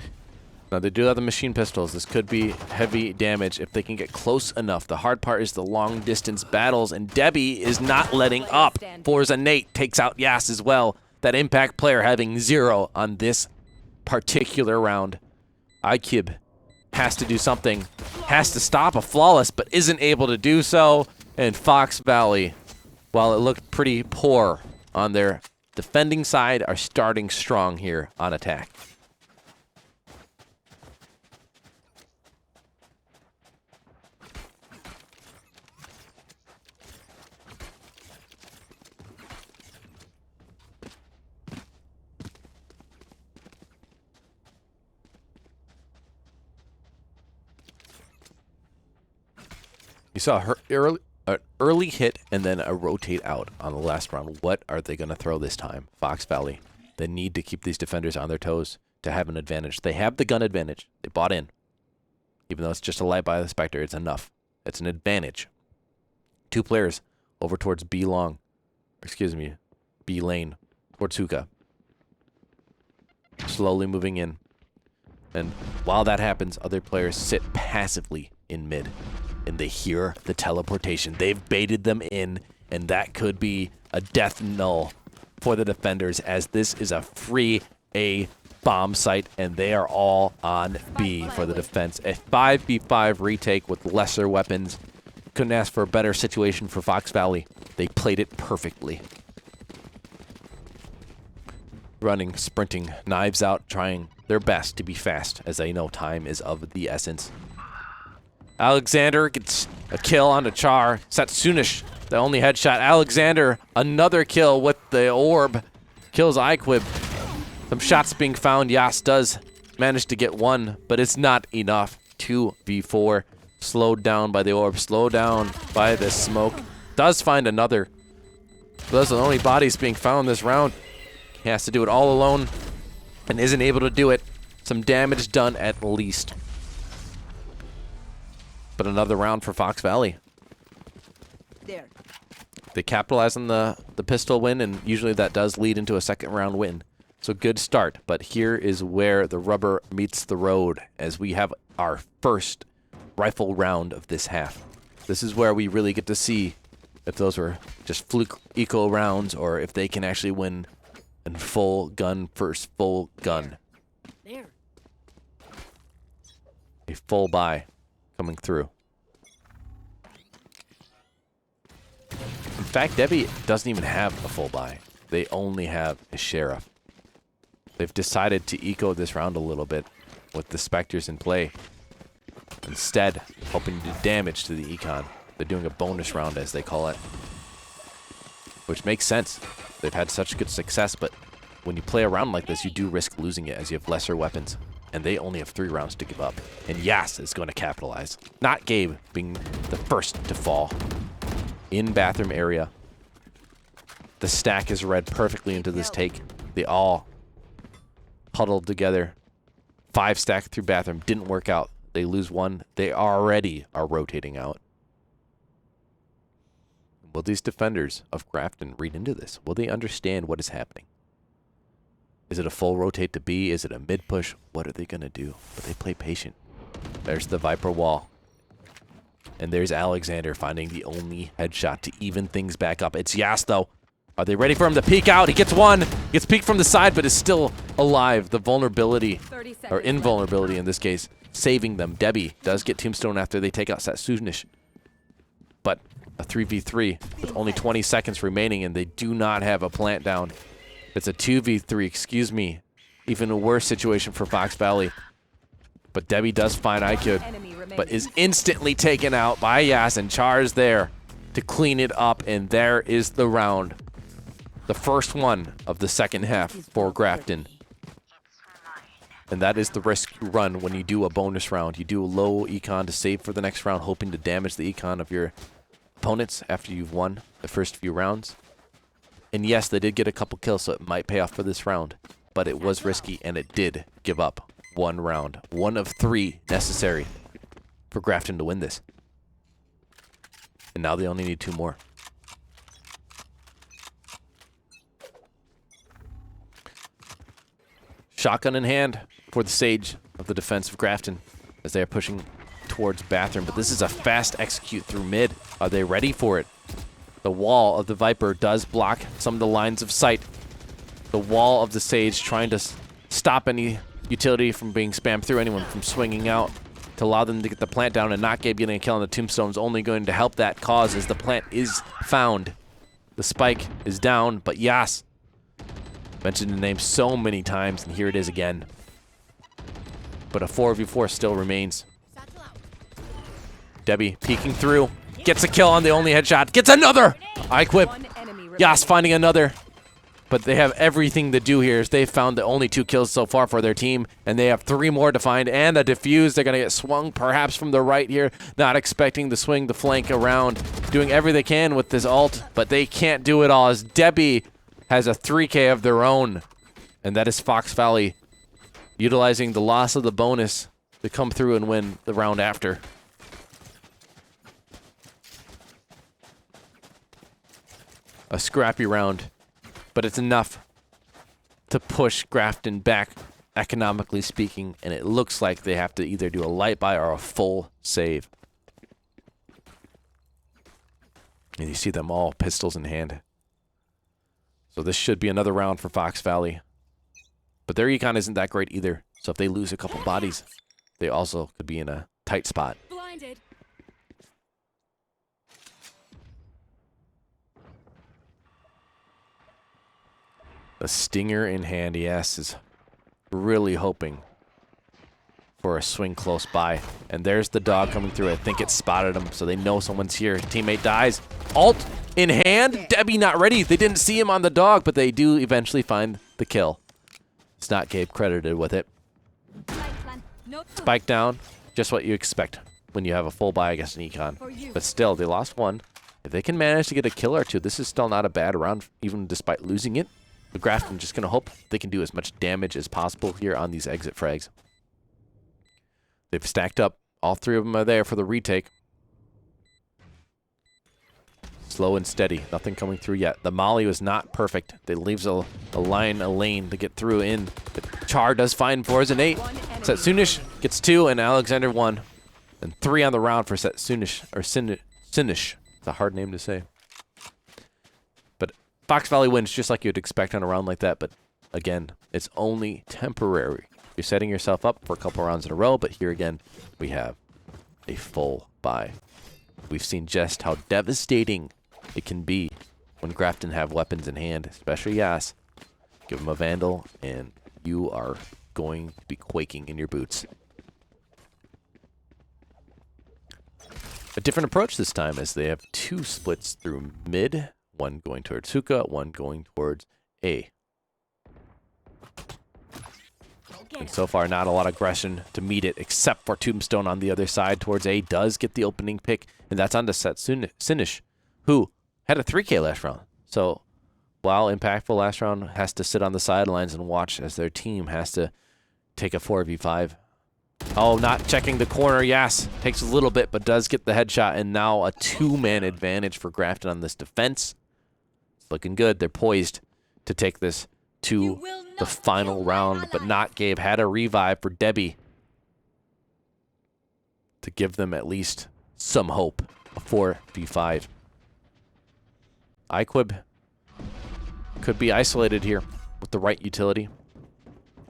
Now, they do have the machine pistols. This could be heavy damage if they can get close enough. The hard part is the long-distance battles, and Debbie is not letting up. Forza Nate takes out Yas as well. That impact player having 0 on this particular round. Ikib has to do something. Has to stop a flawless, but isn't able to do so. And Fox Valley, while it looked pretty poor on their defending side, are starting strong here on attack. You saw her early hit and then a rotate out on the last round. What are they going to throw this time? Fox Valley. They need to keep these defenders on their toes to have an advantage. They have the gun advantage. They bought in. Even though it's just a light by the Spectre, it's enough. It's an advantage. 2 players over towards B long. Excuse me, B lane. Towards Hookah. Slowly moving in. And while that happens, other players sit passively in mid. And they hear the teleportation. They've baited them in, and that could be a death knell for the defenders, as this is a free A bomb site, and they are all on B for the defense. A 5v5 retake with lesser weapons. Couldn't ask for a better situation for Fox Valley. They played it perfectly. Running, sprinting, knives out, trying their best to be fast, as they know time is of the essence. Alexander gets a kill on the Char. Satsunish, the only headshot. Alexander, another kill with the orb. Kills Iquib. Some shots being found. Yas does manage to get 1, but it's not enough. 2v4. Slowed down by the orb. Slowed down by the smoke. Does find another. Those are the only bodies being found this round. He has to do it all alone. and isn't able to do it. Some damage done at least. But another round for Fox Valley. There. They capitalize on the pistol win, and usually that does lead into a second round win. So good start, but here is where the rubber meets the road as we have our first rifle round of this half. This is where we really get to see if those were just fluke eco rounds or if they can actually win in full gun first full gun. There. A full buy coming through. In fact, Debbie doesn't even have a full buy. They only have a sheriff. They've decided to eco this round a little bit with the Spectres in play. Instead, hoping to do damage to the econ. They're doing a bonus round, as they call it. Which makes sense. They've had such good success, but when you play a round like this, you do risk losing it as you have lesser weapons. And they only have 3 rounds to give up. And Yas is going to capitalize. Not Gabe being the first to fall. In bathroom area. The stack is read perfectly into this take. They all huddled together. 5 stack through bathroom. Didn't work out. They lose 1. They already are rotating out. Will these defenders of Grafton read into this? Will they understand what is happening? Is it a full rotate to B? Is it a mid push? What are they going to do? But they play patient. There's the Viper wall. And there's Alexander finding the only headshot to even things back up. It's Yas, though. Are they ready for him to peek out? He gets one. Gets peeked from the side, but is still alive. The vulnerability, or invulnerability in this case, saving them. Debbie does get tombstone after they take out Satsunish. But a 3v3 with only 20 seconds remaining, and they do not have a plant down. It's a 2v3, excuse me. Even a worse situation for Fox Valley. But Debbie does find IQ, but is instantly taken out by Yas, and Char's there to clean it up, and there is the round. The first one of the second half for Grafton. And that is the risk you run when you do a bonus round. You do a low econ to save for the next round, hoping to damage the econ of your opponents after you've won the first few rounds. And yes, they did get a couple kills, so it might pay off for this round. But it was risky, and it did give up 1 round. 1 of 3 necessary for Grafton to win this. And now they only need 2 more. Shotgun in hand for the Sage of the defense of Grafton as they are pushing towards bathroom. But this is a fast execute through mid. Are they ready for it? The wall of the Viper does block some of the lines of sight. The wall of the Sage trying to stop any utility from being spammed through, anyone from swinging out, to allow them to get the plant down, and not Gabe getting a kill on the tombstone is only going to help that cause as the plant is found. The spike is down, but Yas mentioned the name so many times, and here it is again. But a 4v4 still remains. Debbie peeking through, gets a kill on the only headshot, gets another! I-Quip, Yas finding another. But they have everything to do here as they've found the only 2 kills so far for their team, and they have 3 more to find, and a defuse. They're going to get swung perhaps from the right here, not expecting to swing the flank around, doing everything they can with this ult, but they can't do it all as Debbie has a 3K of their own, and that is Fox Valley utilizing the loss of the bonus to come through and win the round after. A scrappy round, but it's enough to push Grafton back, economically speaking, and it looks like they have to either do a light buy or a full save. And you see them all pistols in hand. So this should be another round for Fox Valley. But their econ isn't that great either. So if they lose a couple bodies, they also could be in a tight spot. Blinded. The stinger in hand, yes, is really hoping for a swing close by. And there's the dog coming through. I think it spotted him, so they know someone's here. Teammate dies. Ult in hand. Debbie not ready. They didn't see him on the dog, but they do eventually find the kill. It's not Gabe credited with it. Spike down. Just what you expect when you have a full buy against an econ. But still, they lost 1. If they can manage to get a kill or 2, this is still not a bad round, even despite losing it. But Grafton just going to hope they can do as much damage as possible here on these exit frags. They've stacked up. All three of them are there for the retake. Slow and steady. Nothing coming through yet. The molly was not perfect. It leaves a lane to get through in. But Char does find Forza an 8. Setsunish gets 2 and Alexander 1. And 3 on the round for Setsunish, or Sinish. It's a hard name to say. But Fox Valley wins just like you'd expect on a round like that. But again, it's only temporary. You're setting yourself up for a couple rounds in a row. But here again, we have a full buy. We've seen just how devastating it can be when Grafton have weapons in hand, especially Yas. Give him a Vandal, and you are going to be quaking in your boots. A different approach this time, as they have 2 splits through mid, one going towards Hookah, one going towards A. And so far, not a lot of aggression to meet it, except for Tombstone on the other side towards A. Does get the opening pick, and that's on to Sinish, who had a 3K last round. So, while impactful last round, has to sit on the sidelines and watch as their team has to take a 4v5. Oh, not checking the corner. Yes, takes a little bit, but does get the headshot, and now a 2-man advantage for Grafton on this defense. It's looking good. They're poised to take this to the final round, but not Gabe. Had a revive for Debbie to give them at least some hope. A 4v5. iQuib could be isolated here with the right utility.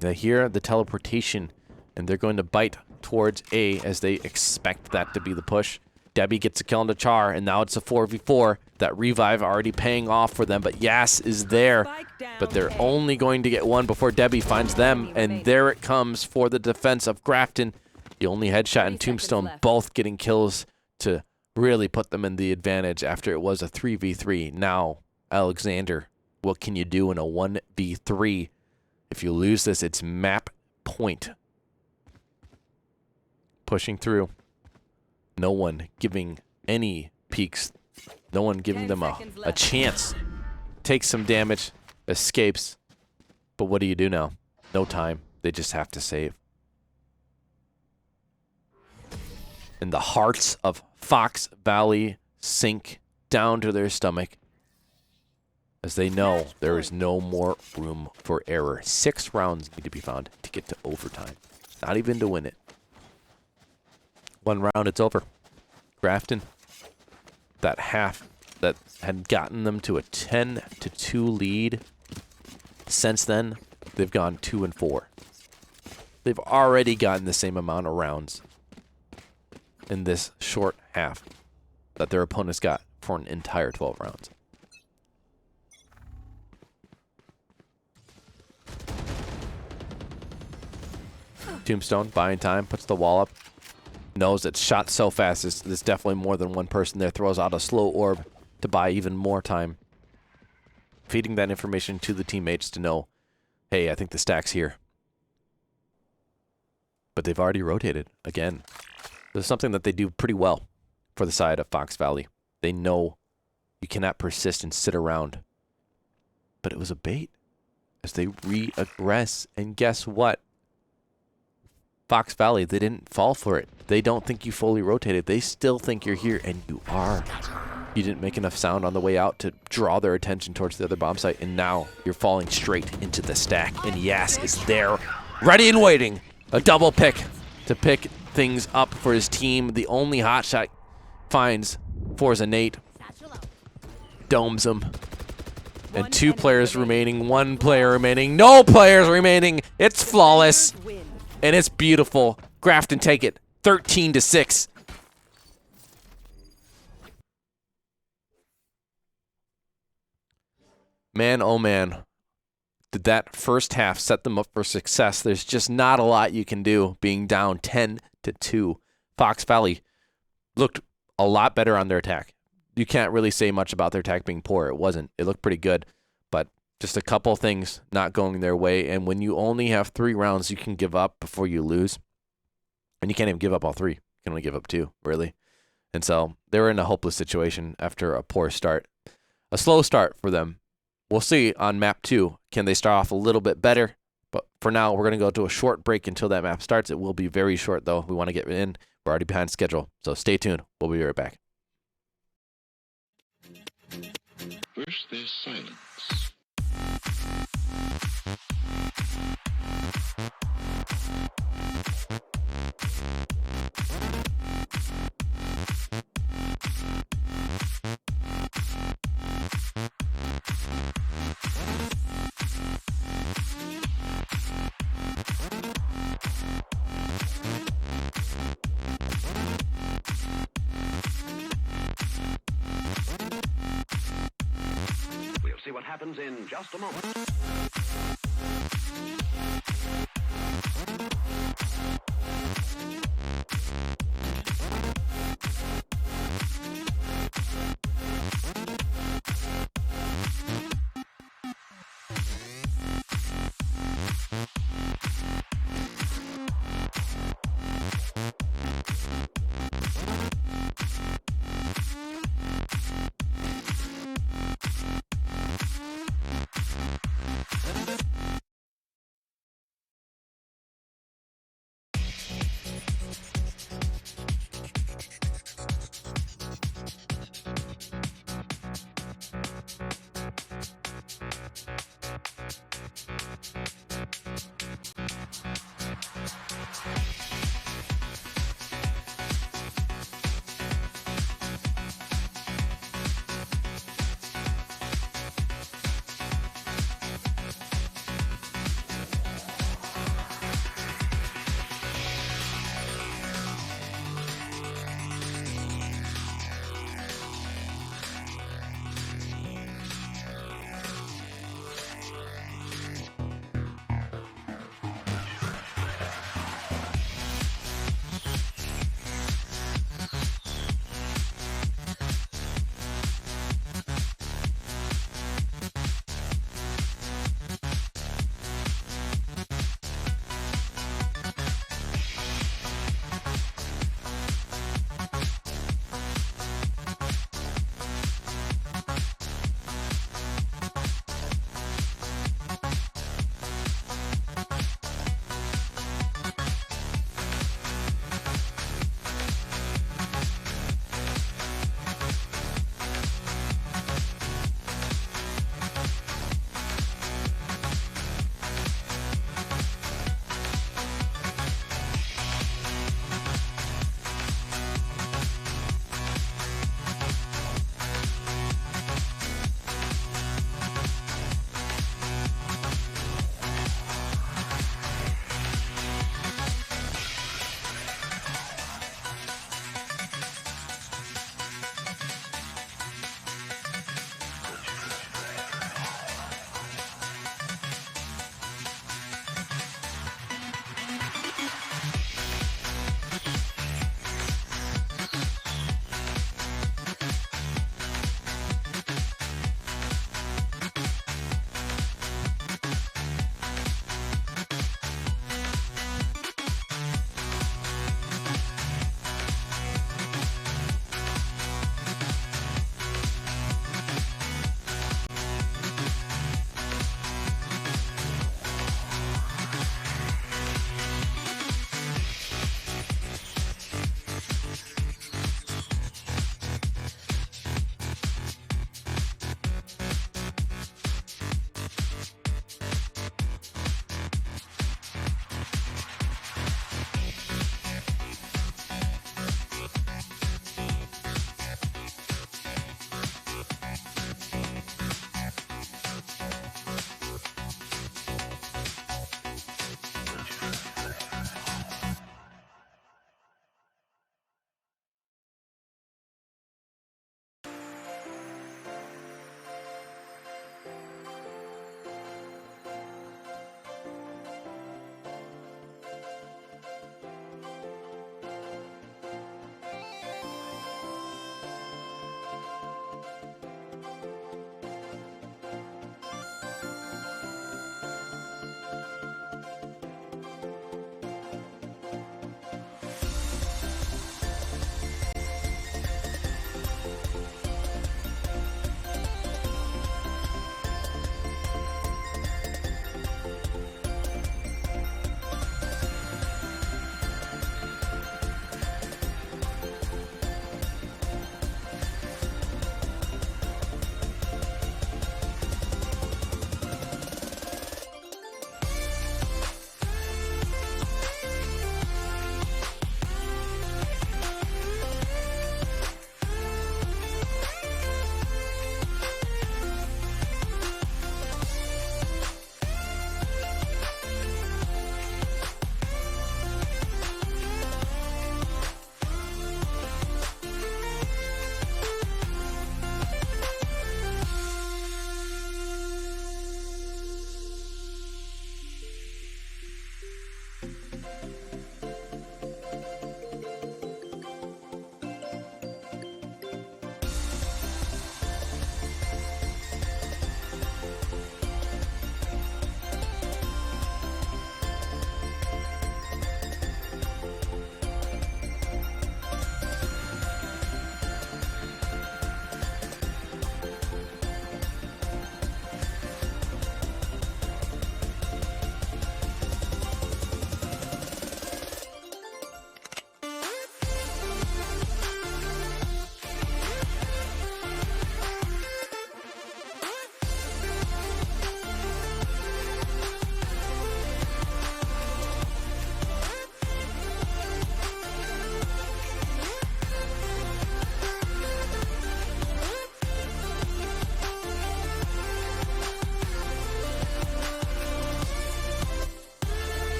They hear the teleportation, and they're going to bite towards A as they expect that to be the push. Debbie gets a kill on the Char, and now it's a 4v4. That revive already paying off for them, but Yas is there. But they're only going to get one before Debbie finds them, and there it comes for the defense of Grafton. The only headshot and Tombstone both getting kills to really put them in the advantage after it was a 3v3. Now, Alexander, what can you do in a 1v3? If you lose this, it's map point. Pushing through. No one giving any peeks. No one giving them a chance. Takes some damage. Escapes. But what do you do now? No time. They just have to save. And the hearts of Fox Valley sink down to their stomach as they know there is no more room for error. 6 rounds need to be found to get to overtime. Not even to win it. 1 round, it's over. Grafton, that half that had gotten them to a 10-2 lead. Since then, they've gone 2-4. They've already gotten the same amount of rounds in this short half that their opponents got for an entire 12 rounds. Tombstone, buying time, puts the wall up. Knows it's shot so fast, there's definitely more than one person there. Throws out a slow orb to buy even more time. Feeding that information to the teammates to know, hey, I think the stack's here. But they've already rotated again. This is something that they do pretty well for the side of Fox Valley. They know you cannot persist and sit around. But it was a bait as they re-aggress. And guess what? Fox Valley, they didn't fall for it. They don't think you fully rotated. They still think you're here, and you are. You didn't make enough sound on the way out to draw their attention towards the other bomb site, and now you're falling straight into the stack. And Yas is there, ready and waiting. A double pick to pick things up for his team. The only hot shot finds Forza Nate. Domes him. And 2 players remaining, 1 player remaining, no players remaining. It's flawless. And it's beautiful. Grafton take it 13-6. Man, oh man. Did that first half set them up for success? There's just not a lot you can do being down 10-2. Fox Valley looked a lot better on their attack. You can't really say much about their attack being poor. It wasn't. It looked pretty good. But just a couple things not going their way. And when you only have 3 rounds you can give up before you lose. And you can't even give up all 3. You can only give up 2, really. And so they were in a hopeless situation after a poor start. A slow start for them we'll see on map 2. Can they start off a little bit better? But for now, we're going to go to a short break until that map starts. It will be very short, though. We want to get in. We're already behind schedule. So stay tuned. We'll be right back. First, there's silence. We'll see what happens in just a moment.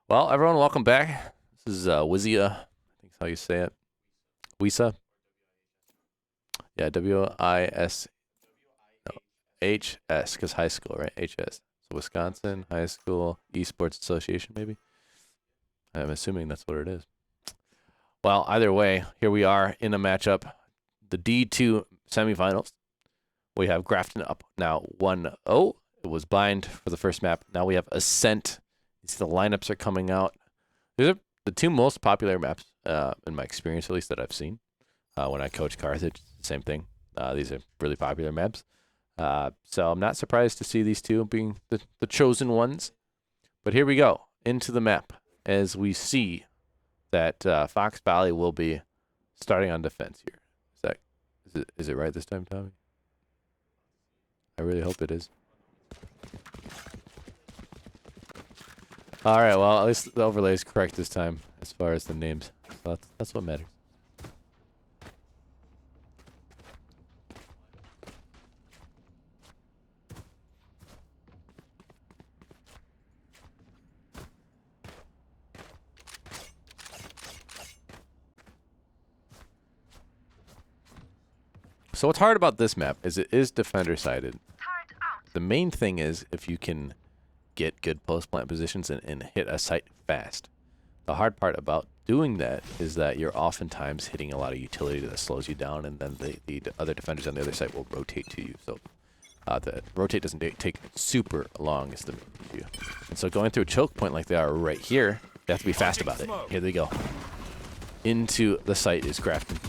Well, everyone, welcome back. This is WIHSEA. I think that's how you say it. WIHSEA. Yeah, WIS. No, HS, because high school, right? HS. So Wisconsin High School Esports Association, maybe? I'm assuming that's what it is. Well, either way, here we are in a matchup. The D2 semifinals. We have Grafton up now 1-0. It was Bind for the first map. Now we have Ascent. You see the lineups are coming out. These are the two most popular maps, in my experience at least, that I've seen. When I coach Carthage, same thing. These are really popular maps. So I'm not surprised to see these two being the chosen ones. But here we go into the map as we see that Fox Valley will be starting on defense here. Is it right this time, Tommy? I really hope it is. All right, well, at least the overlay is correct this time as far as the names. So that's what matters. So what's hard about this map is it is defender-sided. The main thing is if you can get good post-plant positions and hit a site fast. The hard part about doing that is that you're oftentimes hitting a lot of utility that slows you down, and then the other defenders on the other side will rotate to you. So the rotate doesn't take super long is the main issue. And so going through a choke point like they are right here, they have to be fast about it. Here they go. Into the site is Grafton.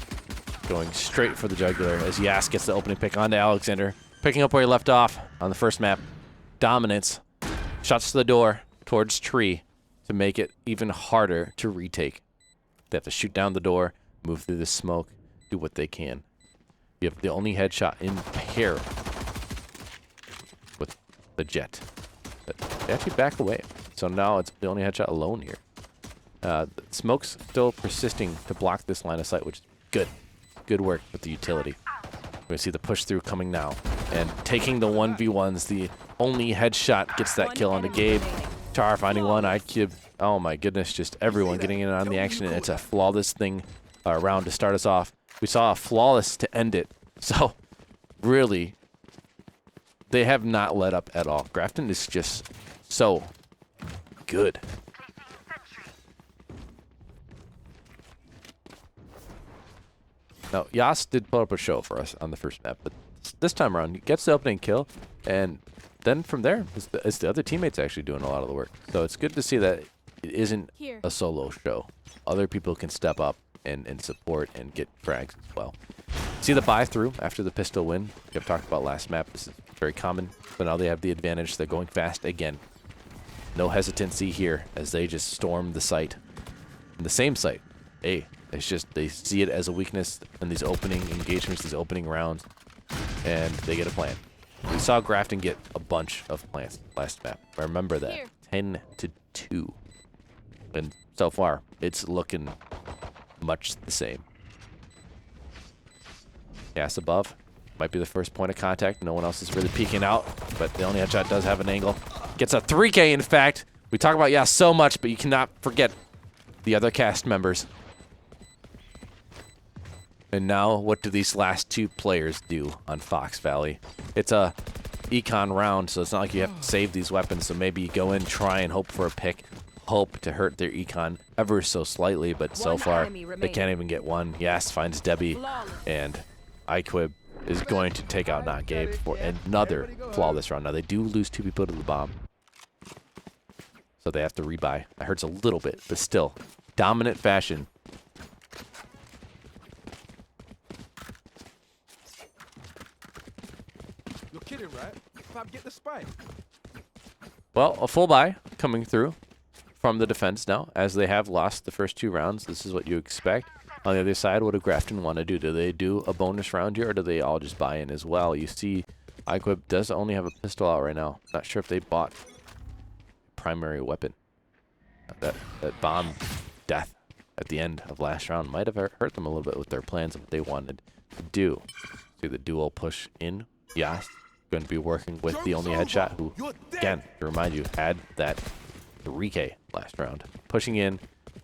Going straight for the jugular as Yas gets the opening pick onto Alexander. Picking up where he left off on the first map. Dominance. Shots to the door towards tree to make it even harder to retake. They have to shoot down the door, move through the smoke, do what they can. You have the only headshot in pair with the Jet. But they actually back away. So now it's the only headshot alone here. The smoke's still persisting to block this line of sight, which is good. Good work with the utility. We're going to see the push through coming now. And taking the 1v1s, the only headshot gets that kill onto Gabe. Char finding one, IQ. Oh my goodness, just everyone getting in on the action. And it's a flawless thing round to start us off. We saw a flawless to end it. So, really, they have not let up at all. Grafton is just so good. Now, Yas did put up a show for us on the first map, but this time around, he gets the opening kill, and then from there, it's the other teammates actually doing a lot of the work. So it's good to see that it isn't a solo show. Other people can step up and support and get frags as well. See the buy through after the pistol win. We have talked about last map. This is very common, but now they have the advantage. They're going fast again. No hesitancy here as they just storm the site. And the same site. Hey. It's just they see it as a weakness in these opening engagements, these opening rounds, and they get a plan. We saw Grafton get a bunch of plants last map. I remember that. 10-2. And so far, it's looking much the same. Gas above. Might be the first point of contact. No one else is really peeking out, but the only headshot does have an angle. Gets a 3K, in fact. We talk about Yas so much, but you cannot forget the other cast members. And now, what do these last two players do on Fox Valley? It's a econ round, so it's not like you have to save these weapons. So maybe you go in, try and hope for a pick, hope to hurt their econ ever so slightly, but so far they can't even get one. Yas finds Debbie, and iQuib is going to take out Not Gabe for another flawless round. Now they do lose two people to the bomb, so they have to rebuy. That hurts a little bit, but still, dominant fashion. Kidding, right? Fab, get the spike. Well, a full buy coming through from the defense now, as they have lost the first two rounds. This is what you expect. On the other side, what do Grafton want to do? Do they do a bonus round here, or do they all just buy in as well? You see, iQuib does only have a pistol out right now. Not sure if they bought primary weapon. That bomb death at the end of last round might have hurt them a little bit with their plans of what they wanted to do. See the dual push in. Yas going to be working with the only headshot, who, again, to remind you, had that 3K last round. Pushing in.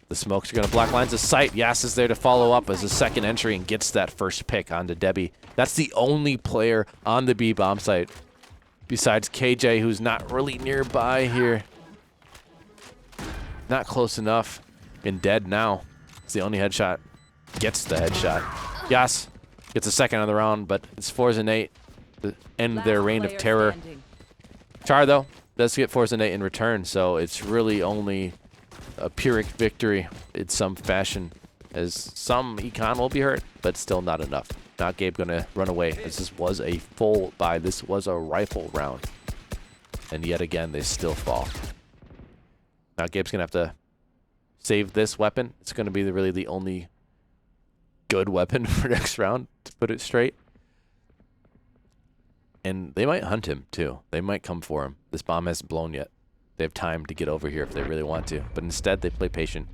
The smokes are going to block lines of sight. Yas is there to follow up as a second entry and gets that first pick onto Debbie. That's the only player on the B bomb site besides KJ, who's not really nearby here. Not close enough. And dead now. It's the only headshot. Gets the headshot. Yas gets a second on the round, but it's Forza Nate to end their reign of terror. Char, though, does get Forza Nate in return, so it's really only a Pyrrhic victory in some fashion, as some econ will be hurt, but still not enough. Not Gabe gonna run away, as this was a full buy. This was a rifle round. And yet again, they still fall. Now Gabe's gonna have to save this weapon. It's gonna be really the only good weapon for next round, to put it straight. And they might hunt him, too. They might come for him. This bomb hasn't blown yet. They have time to get over here if they really want to. But instead, they play patient.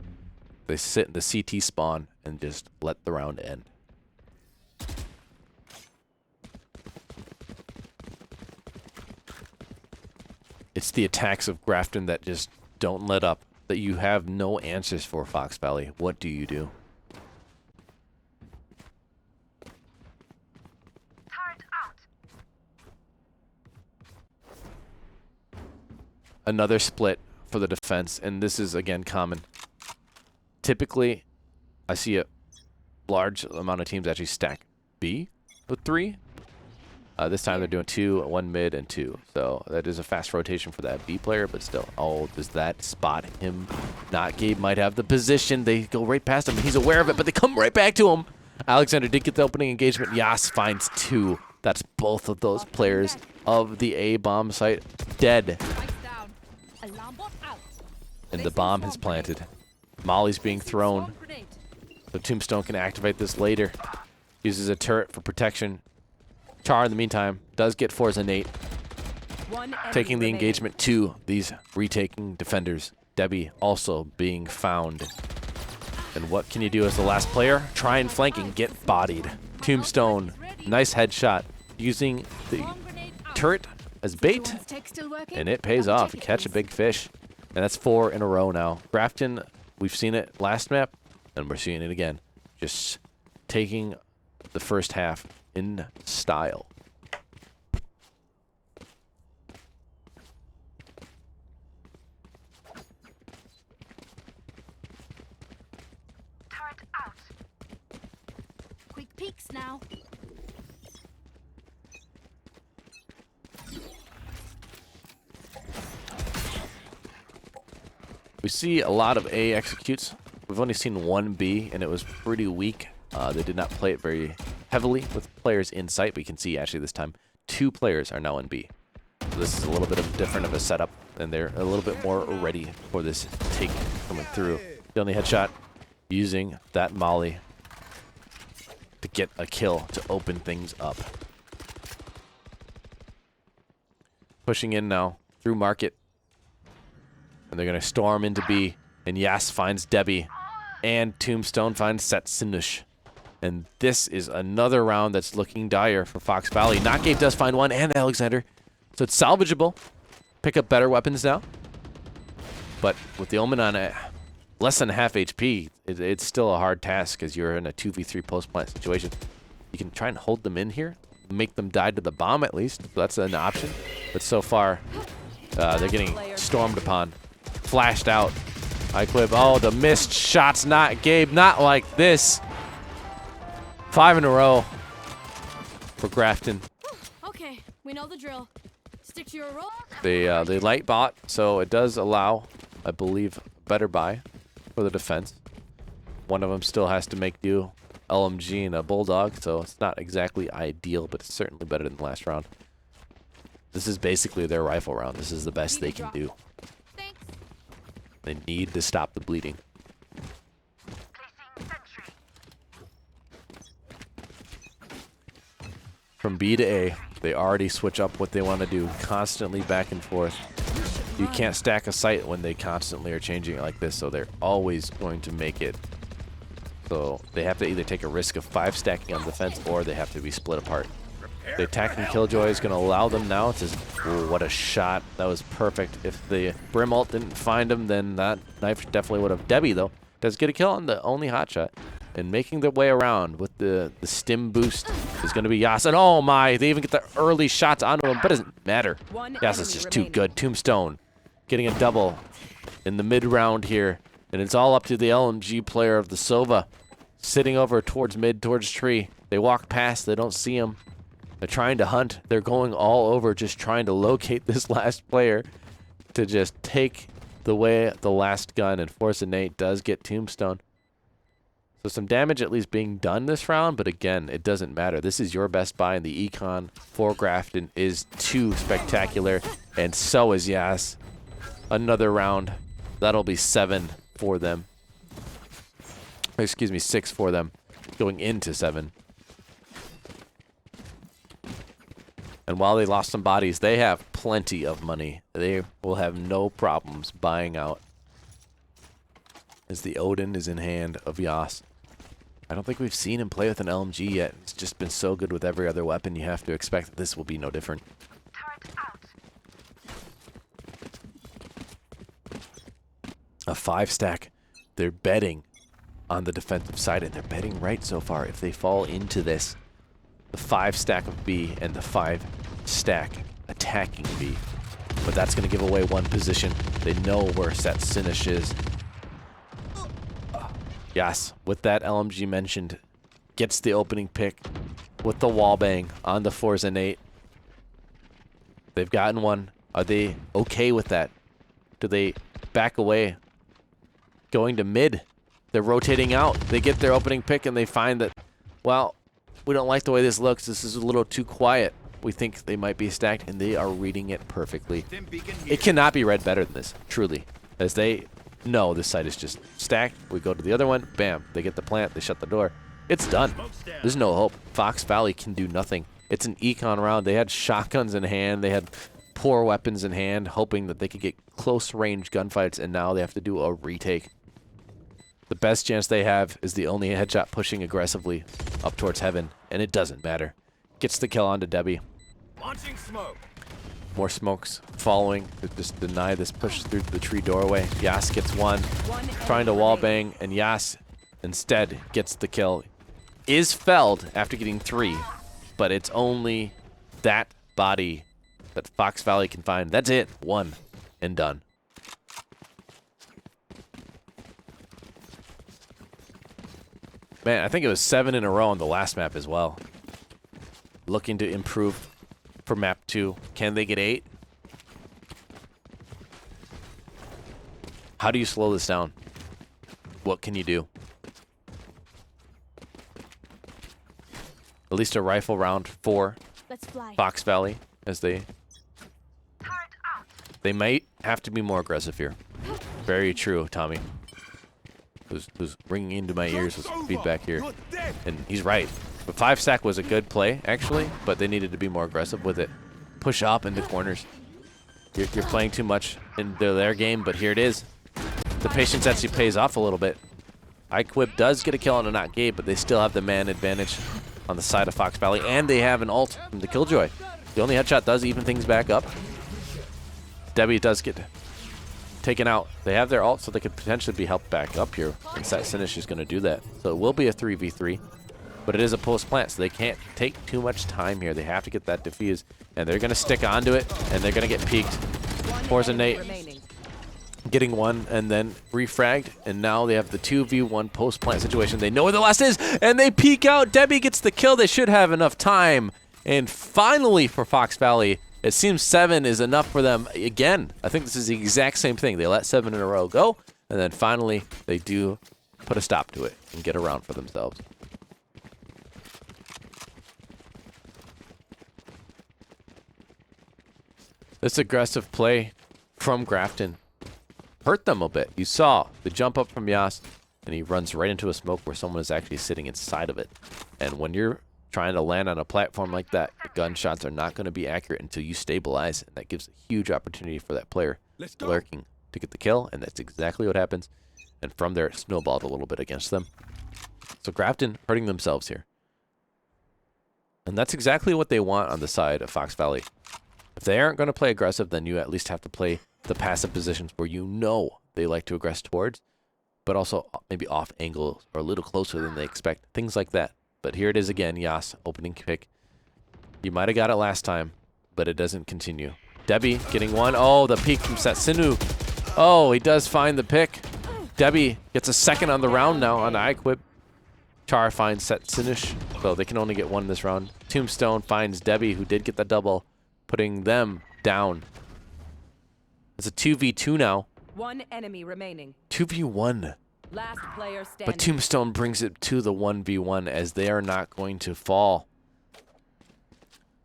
They sit in the CT spawn and just let the round end. It's the attacks of Grafton that just don't let up, that you have no answers for, Fox Valley. What do you do? Another split for the defense, and this is, again, common. Typically, I see a large amount of teams actually stack B with 3. This time they're doing 2, 1 mid, and 2. So that is a fast rotation for that B player, but still. Oh, does that spot him? Not Gabe might have the position. They go right past him. He's aware of it, but they come right back to him. Alexander did get the opening engagement. Yas finds 2. That's both of those players of the A bomb site dead. And the bomb has planted. Molly's being thrown. The Tombstone can activate this later. Uses a turret for protection. Char, in the meantime, does get Forza Nate. Taking the engagement to these retaking defenders. Debbie also being found. And what can you do as the last player? Try and flank and get bodied. Tombstone, nice headshot. Using the turret as bait. And it pays off. Catch a big fish. And that's 4 in a row now. Grafton, we've seen it last map, and we're seeing it again. Just taking the first half in style. Turret out. Quick peeks now. We see a lot of A executes. We've only seen 1 B, and it was pretty weak. They did not play it very heavily with players in sight, but you can see actually this time 2 players are now in B. So this is a little bit of different of a setup, and they're a little bit more ready for this take coming through. The only headshot using that Molly to get a kill to open things up. Pushing in now through market. And they're going to storm into B. And Yas finds Debbie. And Tombstone finds Setsinush. And this is another round that's looking dire for Fox Valley. Notgate does find 1 and Alexander. So it's salvageable. Pick up better weapons now. But with the Omen on less than half HP, it's still a hard task because you're in a 2v3 post-plant situation. You can try and hold them in here. Make them die to the bomb at least. That's an option. But so far, they're getting stormed upon. Flashed out. Iquib. Oh, the missed shots. Not Gabe. Not like this. 5 in a row for Grafton. Okay, we know the drill. Stick to your role. They light bot, so it does allow, I believe, better buy for the defense. One of them still has to make do LMG and a Bulldog, so it's not exactly ideal, but it's certainly better than the last round. This is basically their rifle round. This is the best they can do. They need to stop the bleeding. From B to A, they already switch up what they want to do, constantly back and forth. You can't stack a site when they constantly are changing it like this, so they're always going to make it. So they have to either take a risk of 5 stacking on defense, or they have to be split apart. The attacking Killjoy is going to allow them now to... Ooh, what a shot. That was perfect. If the Brim ult didn't find him, then that knife definitely would have. Debbie, though, does get a kill on the only hotshot. And making their way around with the stim boost is going to be Yas. And oh my, they even get the early shots onto him, but it doesn't matter. Yas is just too good. Tombstone getting a double in the mid-round here. And it's all up to the LMG player of the Sova. Sitting over towards mid, towards tree. They walk past, they don't see him. They're trying to hunt. They're going all over, just trying to locate this last player to just take the last gun. And Force Innate does get Tombstone. So some damage at least being done this round, but again, it doesn't matter. This is your best buy, and the Econ for Grafton is too spectacular, and so is Yas. Another round. That'll be 7 for them. Excuse me, 6 for them, going into 7. And while they lost some bodies, they have plenty of money. They will have no problems buying out, as the Odin is in hand of Yas. I don't think we've seen him play with an LMG yet. It's just been so good with every other weapon. You have to expect that this will be no different. A 5-stack. They're betting on the defensive side, and they're betting right so far. If they fall into this, the 5-stack of B and the 5-stack attacking B. But that's going to give away one position. They know where Set Sinish is. Yes, with that LMG mentioned, gets the opening pick with the wall bang on the Forza Innate. They've gotten one. Are they okay with that? Do they back away? Going to mid. They're rotating out. They get their opening pick and they find that, well, we don't like the way this looks. This is a little too quiet. We think they might be stacked, and they are reading it perfectly. It cannot be read better than this, truly, as they... No, this side is just stacked. We go to the other one. Bam. They get the plant. They shut the door. It's done. There's no hope. Fox Valley can do nothing. It's an econ round. They had shotguns in hand. They had poor weapons in hand, hoping that they could get close range gunfights, and now they have to do a retake. The best chance they have is the only headshot pushing aggressively up towards heaven, and it doesn't matter. Gets the kill onto Debbie. Launching smoke. More smokes following to just deny this push through the tree doorway. Yas gets one, trying to wall bang, and Yas instead gets the kill. Is felled after getting 3, but it's only that body that Fox Valley can find. That's it. 1 and done. Man, I think it was 7 in a row on the last map as well. Looking to improve for map 2. Can they get 8? How do you slow this down? What can you do? At least a rifle round for Let's fly. Fox Valley, as they might have to be more aggressive here. Very true, Tommy. Who's ringing into my ears with feedback here, and he's right. But 5-stack was a good play, actually, but they needed to be more aggressive with it. Push up into corners. You're playing too much into their game, but here it is. The patience actually pays off a little bit. iQuip does get a kill on a not Gabe, but they still have the man advantage on the side of Fox Valley, and they have an ult from the Killjoy. The only headshot does even things back up. Debbie does get taken out. They have their ult, so they could potentially be helped back up here, and Set Sinish is going to do that. So it will be a 3v3. But it is a post-plant, so they can't take too much time here. They have to get that defuse, and they're going to stick onto it, and they're going to get peeked. Forza Nate getting one, and then refragged, and now they have the 2v1 post-plant situation. They know where the last is, and they peek out. Debbie gets the kill. They should have enough time. And finally for Fox Valley, it seems 7 is enough for them. Again, I think this is the exact same thing. They let 7 in a row go, and then finally they do put a stop to it and get around for themselves. This aggressive play from Grafton hurt them a bit. You saw the jump up from Yas, and he runs right into a smoke where someone is actually sitting inside of it. And when you're trying to land on a platform like that, your gunshots are not going to be accurate until you stabilize, and that gives a huge opportunity for that player lurking to get the kill, and that's exactly what happens. And from there, it snowballed a little bit against them. So Grafton hurting themselves here. And that's exactly what they want on the side of Fox Valley. If they aren't going to play aggressive, then you at least have to play the passive positions where you know they like to aggress towards, but also maybe off angle or a little closer than they expect. Things like that. But here it is again, Yas, opening pick. You might have got it last time, but it doesn't continue. Debbie getting one. Oh, the peek from Setsunu. Oh, he does find the pick. Debbie gets a second on the round now on iQuip. Char finds Setsunish, so they can only get one this round. Tombstone finds Debbie, who did get the double, putting them down. It's a 2v2 now. One enemy remaining. 2v1. Last player standing. But Tombstone brings it to the 1v1 as they are not going to fall.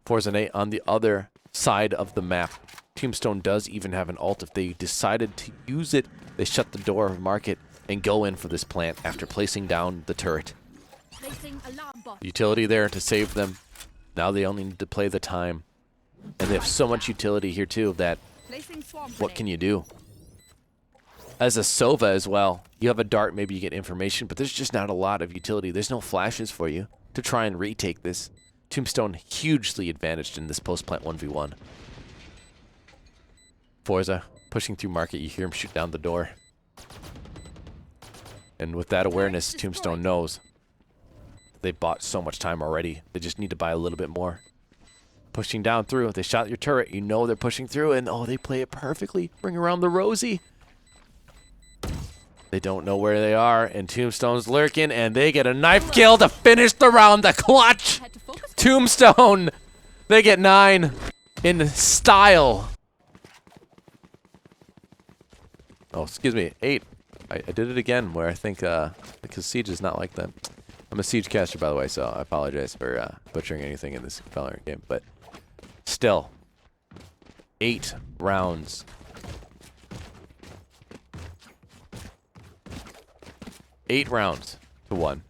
Forza 8 on the other side of the map. Tombstone does even have an ult. If they decided to use it, they shut the door of market and go in for this plant after placing down the turret. Placing alarm bot. Utility there to save them. Now they only need to play the time. And they have so much utility here too that Placing swarm what can you do? As a Sova as well, you have a dart, maybe you get information, but there's just not a lot of utility. There's no flashes for you to try and retake this. Tombstone hugely advantaged in this post-plant 1v1. Forza pushing through market, you hear him shoot down the door. And with that awareness, Tombstone knows they bought so much time already. They just need to buy a little bit more. Pushing down through, they shot your turret, you know they're pushing through, and oh, they play it perfectly. Bring around the Rosie. They don't know where they are, and Tombstone's lurking, and they get a knife kill to finish the round. The clutch! Had to focus. Tombstone! They get 9 in style. Oh, excuse me, 8. I did it again where I think, because Siege is not like that. I'm a Siege caster, by the way, so I apologize for butchering anything in this Valorant game, but still, 8 rounds. 8 rounds to 1.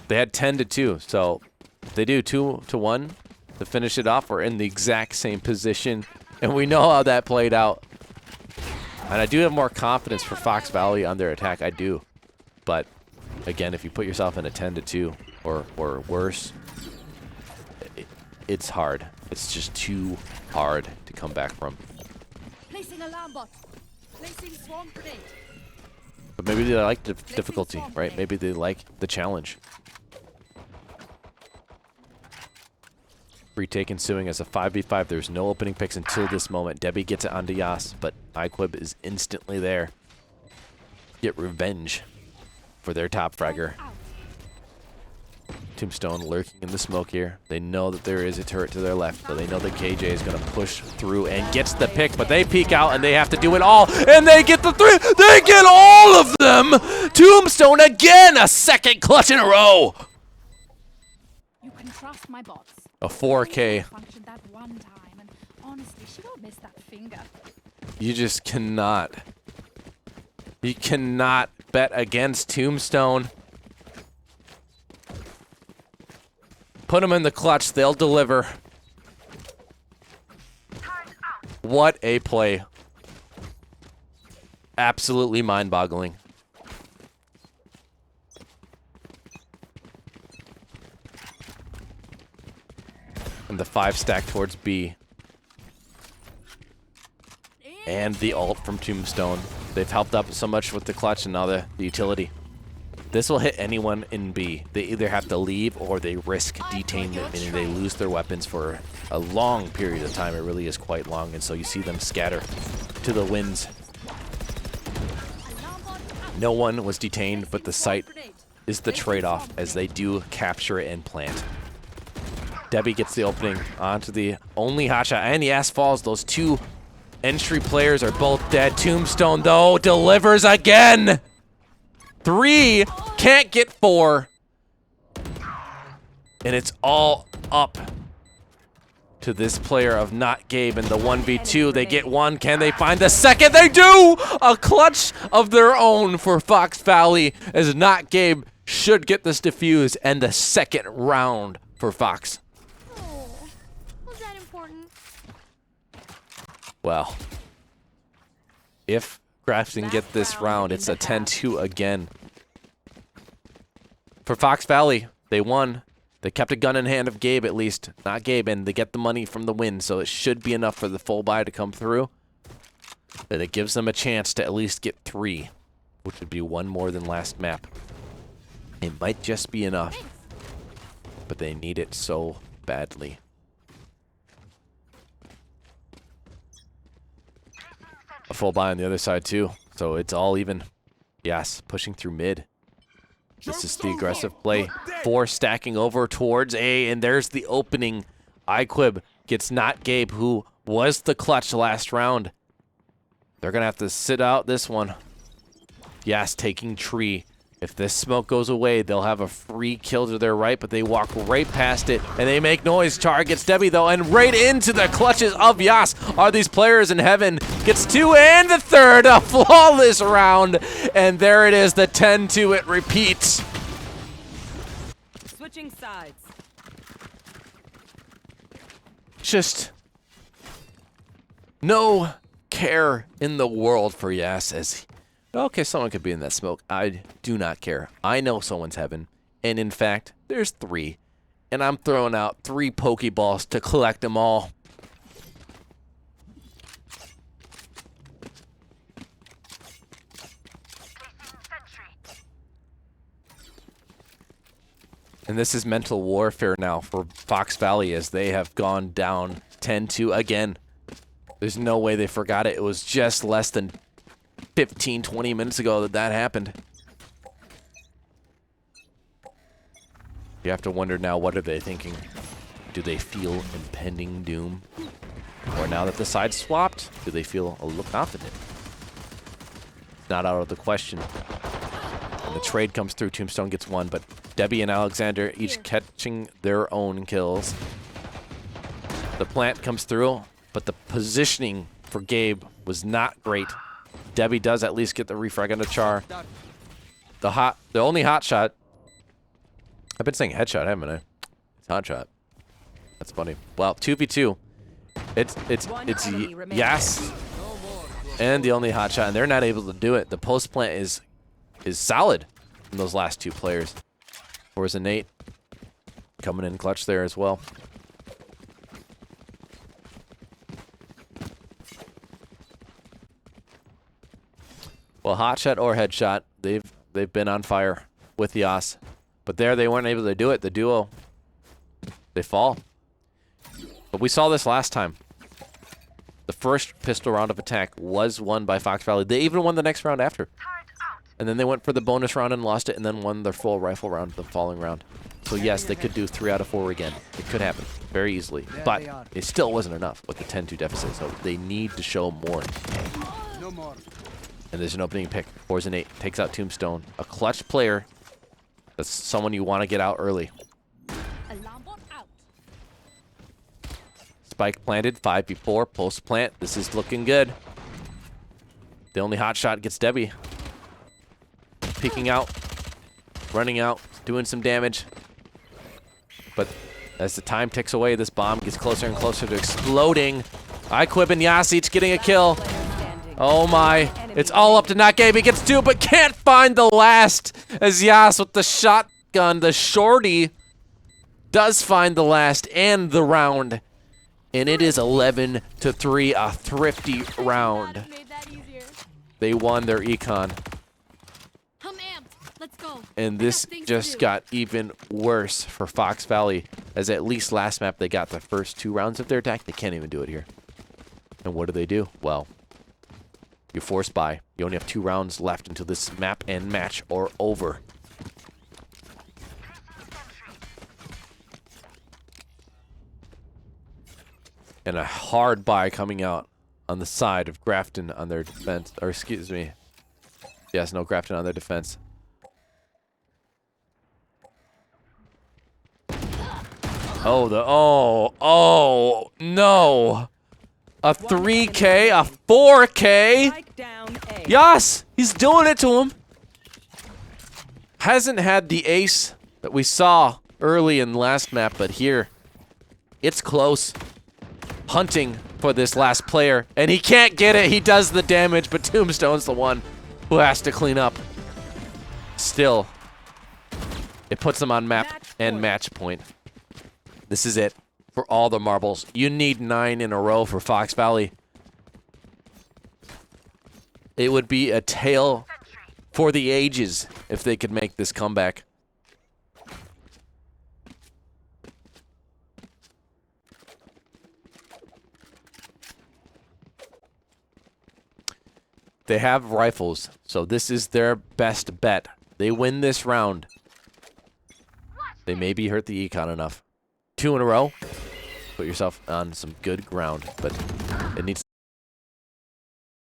They had 10 to 2, so if they do 2 to 1 to finish it off, we're in the exact same position, and we know how that played out. And I do have more confidence for Fox Valley on their attack, I do. But again, if you put yourself in a 10 to 2 or worse, it's hard. It's just too hard to come back from. Placing alarm bot. Placing swarm grenade. But maybe they like the difficulty, right? Maybe they like the challenge. Retake ensuing as a 5v5. There's no opening picks until this moment. Debbie gets it onto Yas, but iQuib is instantly there. Get revenge for their top fragger. Tombstone lurking in the smoke here. They know that there is a turret to their left, so they know that KJ is going to push through and gets the pick, but they peek out and they have to do it all, and they get the 3. They get all of them! Tombstone again! A second clutch in a row! You can trust my bots. A 4K. Functioned that one time, and honestly, she won't miss that finger. You just cannot. You cannot bet against Tombstone. Put them in the clutch, they'll deliver. What a play. Absolutely mind-boggling. And the 5 stack towards B. And the ult from Tombstone. They've helped up so much with the clutch and now the utility. This will hit anyone in B. They either have to leave or they risk detainment, meaning they lose their weapons for a long period of time. It really is quite long, and so you see them scatter to the winds. No one was detained, but the site is the trade-off as they do capture it and plant. Debbie gets the opening onto the only hot shot, and the ass falls. Those 2 entry players are both dead. Tombstone, though, delivers again. 3, can't get 4. And it's all up to this player of not Gabe in the 1v2. They get 1. Can they find the second? They do! A clutch of their own for Fox Valley as not Gabe should get this defuse and the second round for Fox. Oh, was that important? Well, if Grafton get this round, it's a 10-2 again. For Fox Valley, they won. They kept a gun in hand of Gabe at least. Not Gabe, and they get the money from the win, so it should be enough for the full buy to come through. But it gives them a chance to at least get 3, which would be 1 more than last map. It might just be enough, but they need it so badly. A full buy on the other side too, so it's all even. Yes, pushing through mid. This is the aggressive play. 4 stacking over towards A, and there's the opening. iQuib gets not Gabe, who was the clutch last round. They're going to have to sit out this one. Yes, taking tree. If this smoke goes away, they'll have a free kill to their right, but they walk right past it, and they make noise. Char gets Debbie, though, and right into the clutches of Yas are these players in heaven. Gets 2 and the third, a flawless round, and there it is, the 10-2, it repeats. Switching sides. Just no care in the world for Yas as okay, someone could be in that smoke. I do not care. I know someone's heaven. And in fact, there's 3. And I'm throwing out 3 Pokeballs to collect them all. And this is mental warfare now for Fox Valley as they have gone down 10-2 again. There's no way they forgot it. It was just less than 15, 20 minutes ago that happened. You have to wonder now, what are they thinking? Do they feel impending doom? Or now that the side swapped, do they feel a little confident? It's not out of the question. And the trade comes through, Tombstone gets 1, but Debbie and Alexander each catching their own kills. The plant comes through, but the positioning for Gabe was not great. Debbie does at least get the refrag on the Char. The only hot shot. I've been saying headshot, haven't I? It's hot shot. That's funny. Well, 2v2. It's Yas and the only hot shot, and they're not able to do it. The post plant is solid from those last 2 players. Whereas Nate coming in clutch there as well. Well, hot shot or headshot, they've been on fire with Yas, but there they weren't able to do it. The duo, they fall. But we saw this last time. The first pistol round of attack was won by Fox Valley. They even won the next round after, and then they went for the bonus round and lost it, and then won their full rifle round the following round. So yes, they could do 3 out of 4 again. It could happen very easily, but it still wasn't enough with the 10-2 deficit. So they need to show more. No more. And there's an opening pick. 4's an 8. Takes out Tombstone. A clutch player. That's someone you want to get out early. Alarm bot out. Spike planted. 5v4. Post plant. This is looking good. The only hot shot gets Debbie. Peeking out. Running out. Doing some damage. But as the time ticks away, this bomb gets closer and closer to exploding. iQuib and Yas each getting a kill. Oh my, it's all up to not Gabe. He gets 2, but can't find the last. As Yas with the shotgun, the shorty, does find the last and the round. And it is 11-3, a thrifty round. Made that easier. They won their econ. I'm amped. Let's go. And I this got things to just do. got even worse for Fox Valley, as at least last map they got the first 2 rounds of their attack. They can't even do it here. And what do? Well, you force buy. You only have 2 rounds left until this map and match are over. And a hard buy coming out on the side of Grafton on their defense. Or excuse me. Yes, no Grafton on their defense. Oh no. A 3K, a 4K. Strike down A. Yas, he's doing it to him. Hasn't had the ace that we saw early in last map, but here, it's close. Hunting for this last player, and he can't get it. He does the damage, but Tombstone's the one who has to clean up. Still, It puts them on map and match point. This is it for all the marbles. You need 9 in a row for Fox Valley. It would be a tale for the ages if they could make this comeback. They have rifles, so this is their best bet. They win this round. They maybe hurt the econ enough. 2 in a row. Put yourself on some good ground, but it needs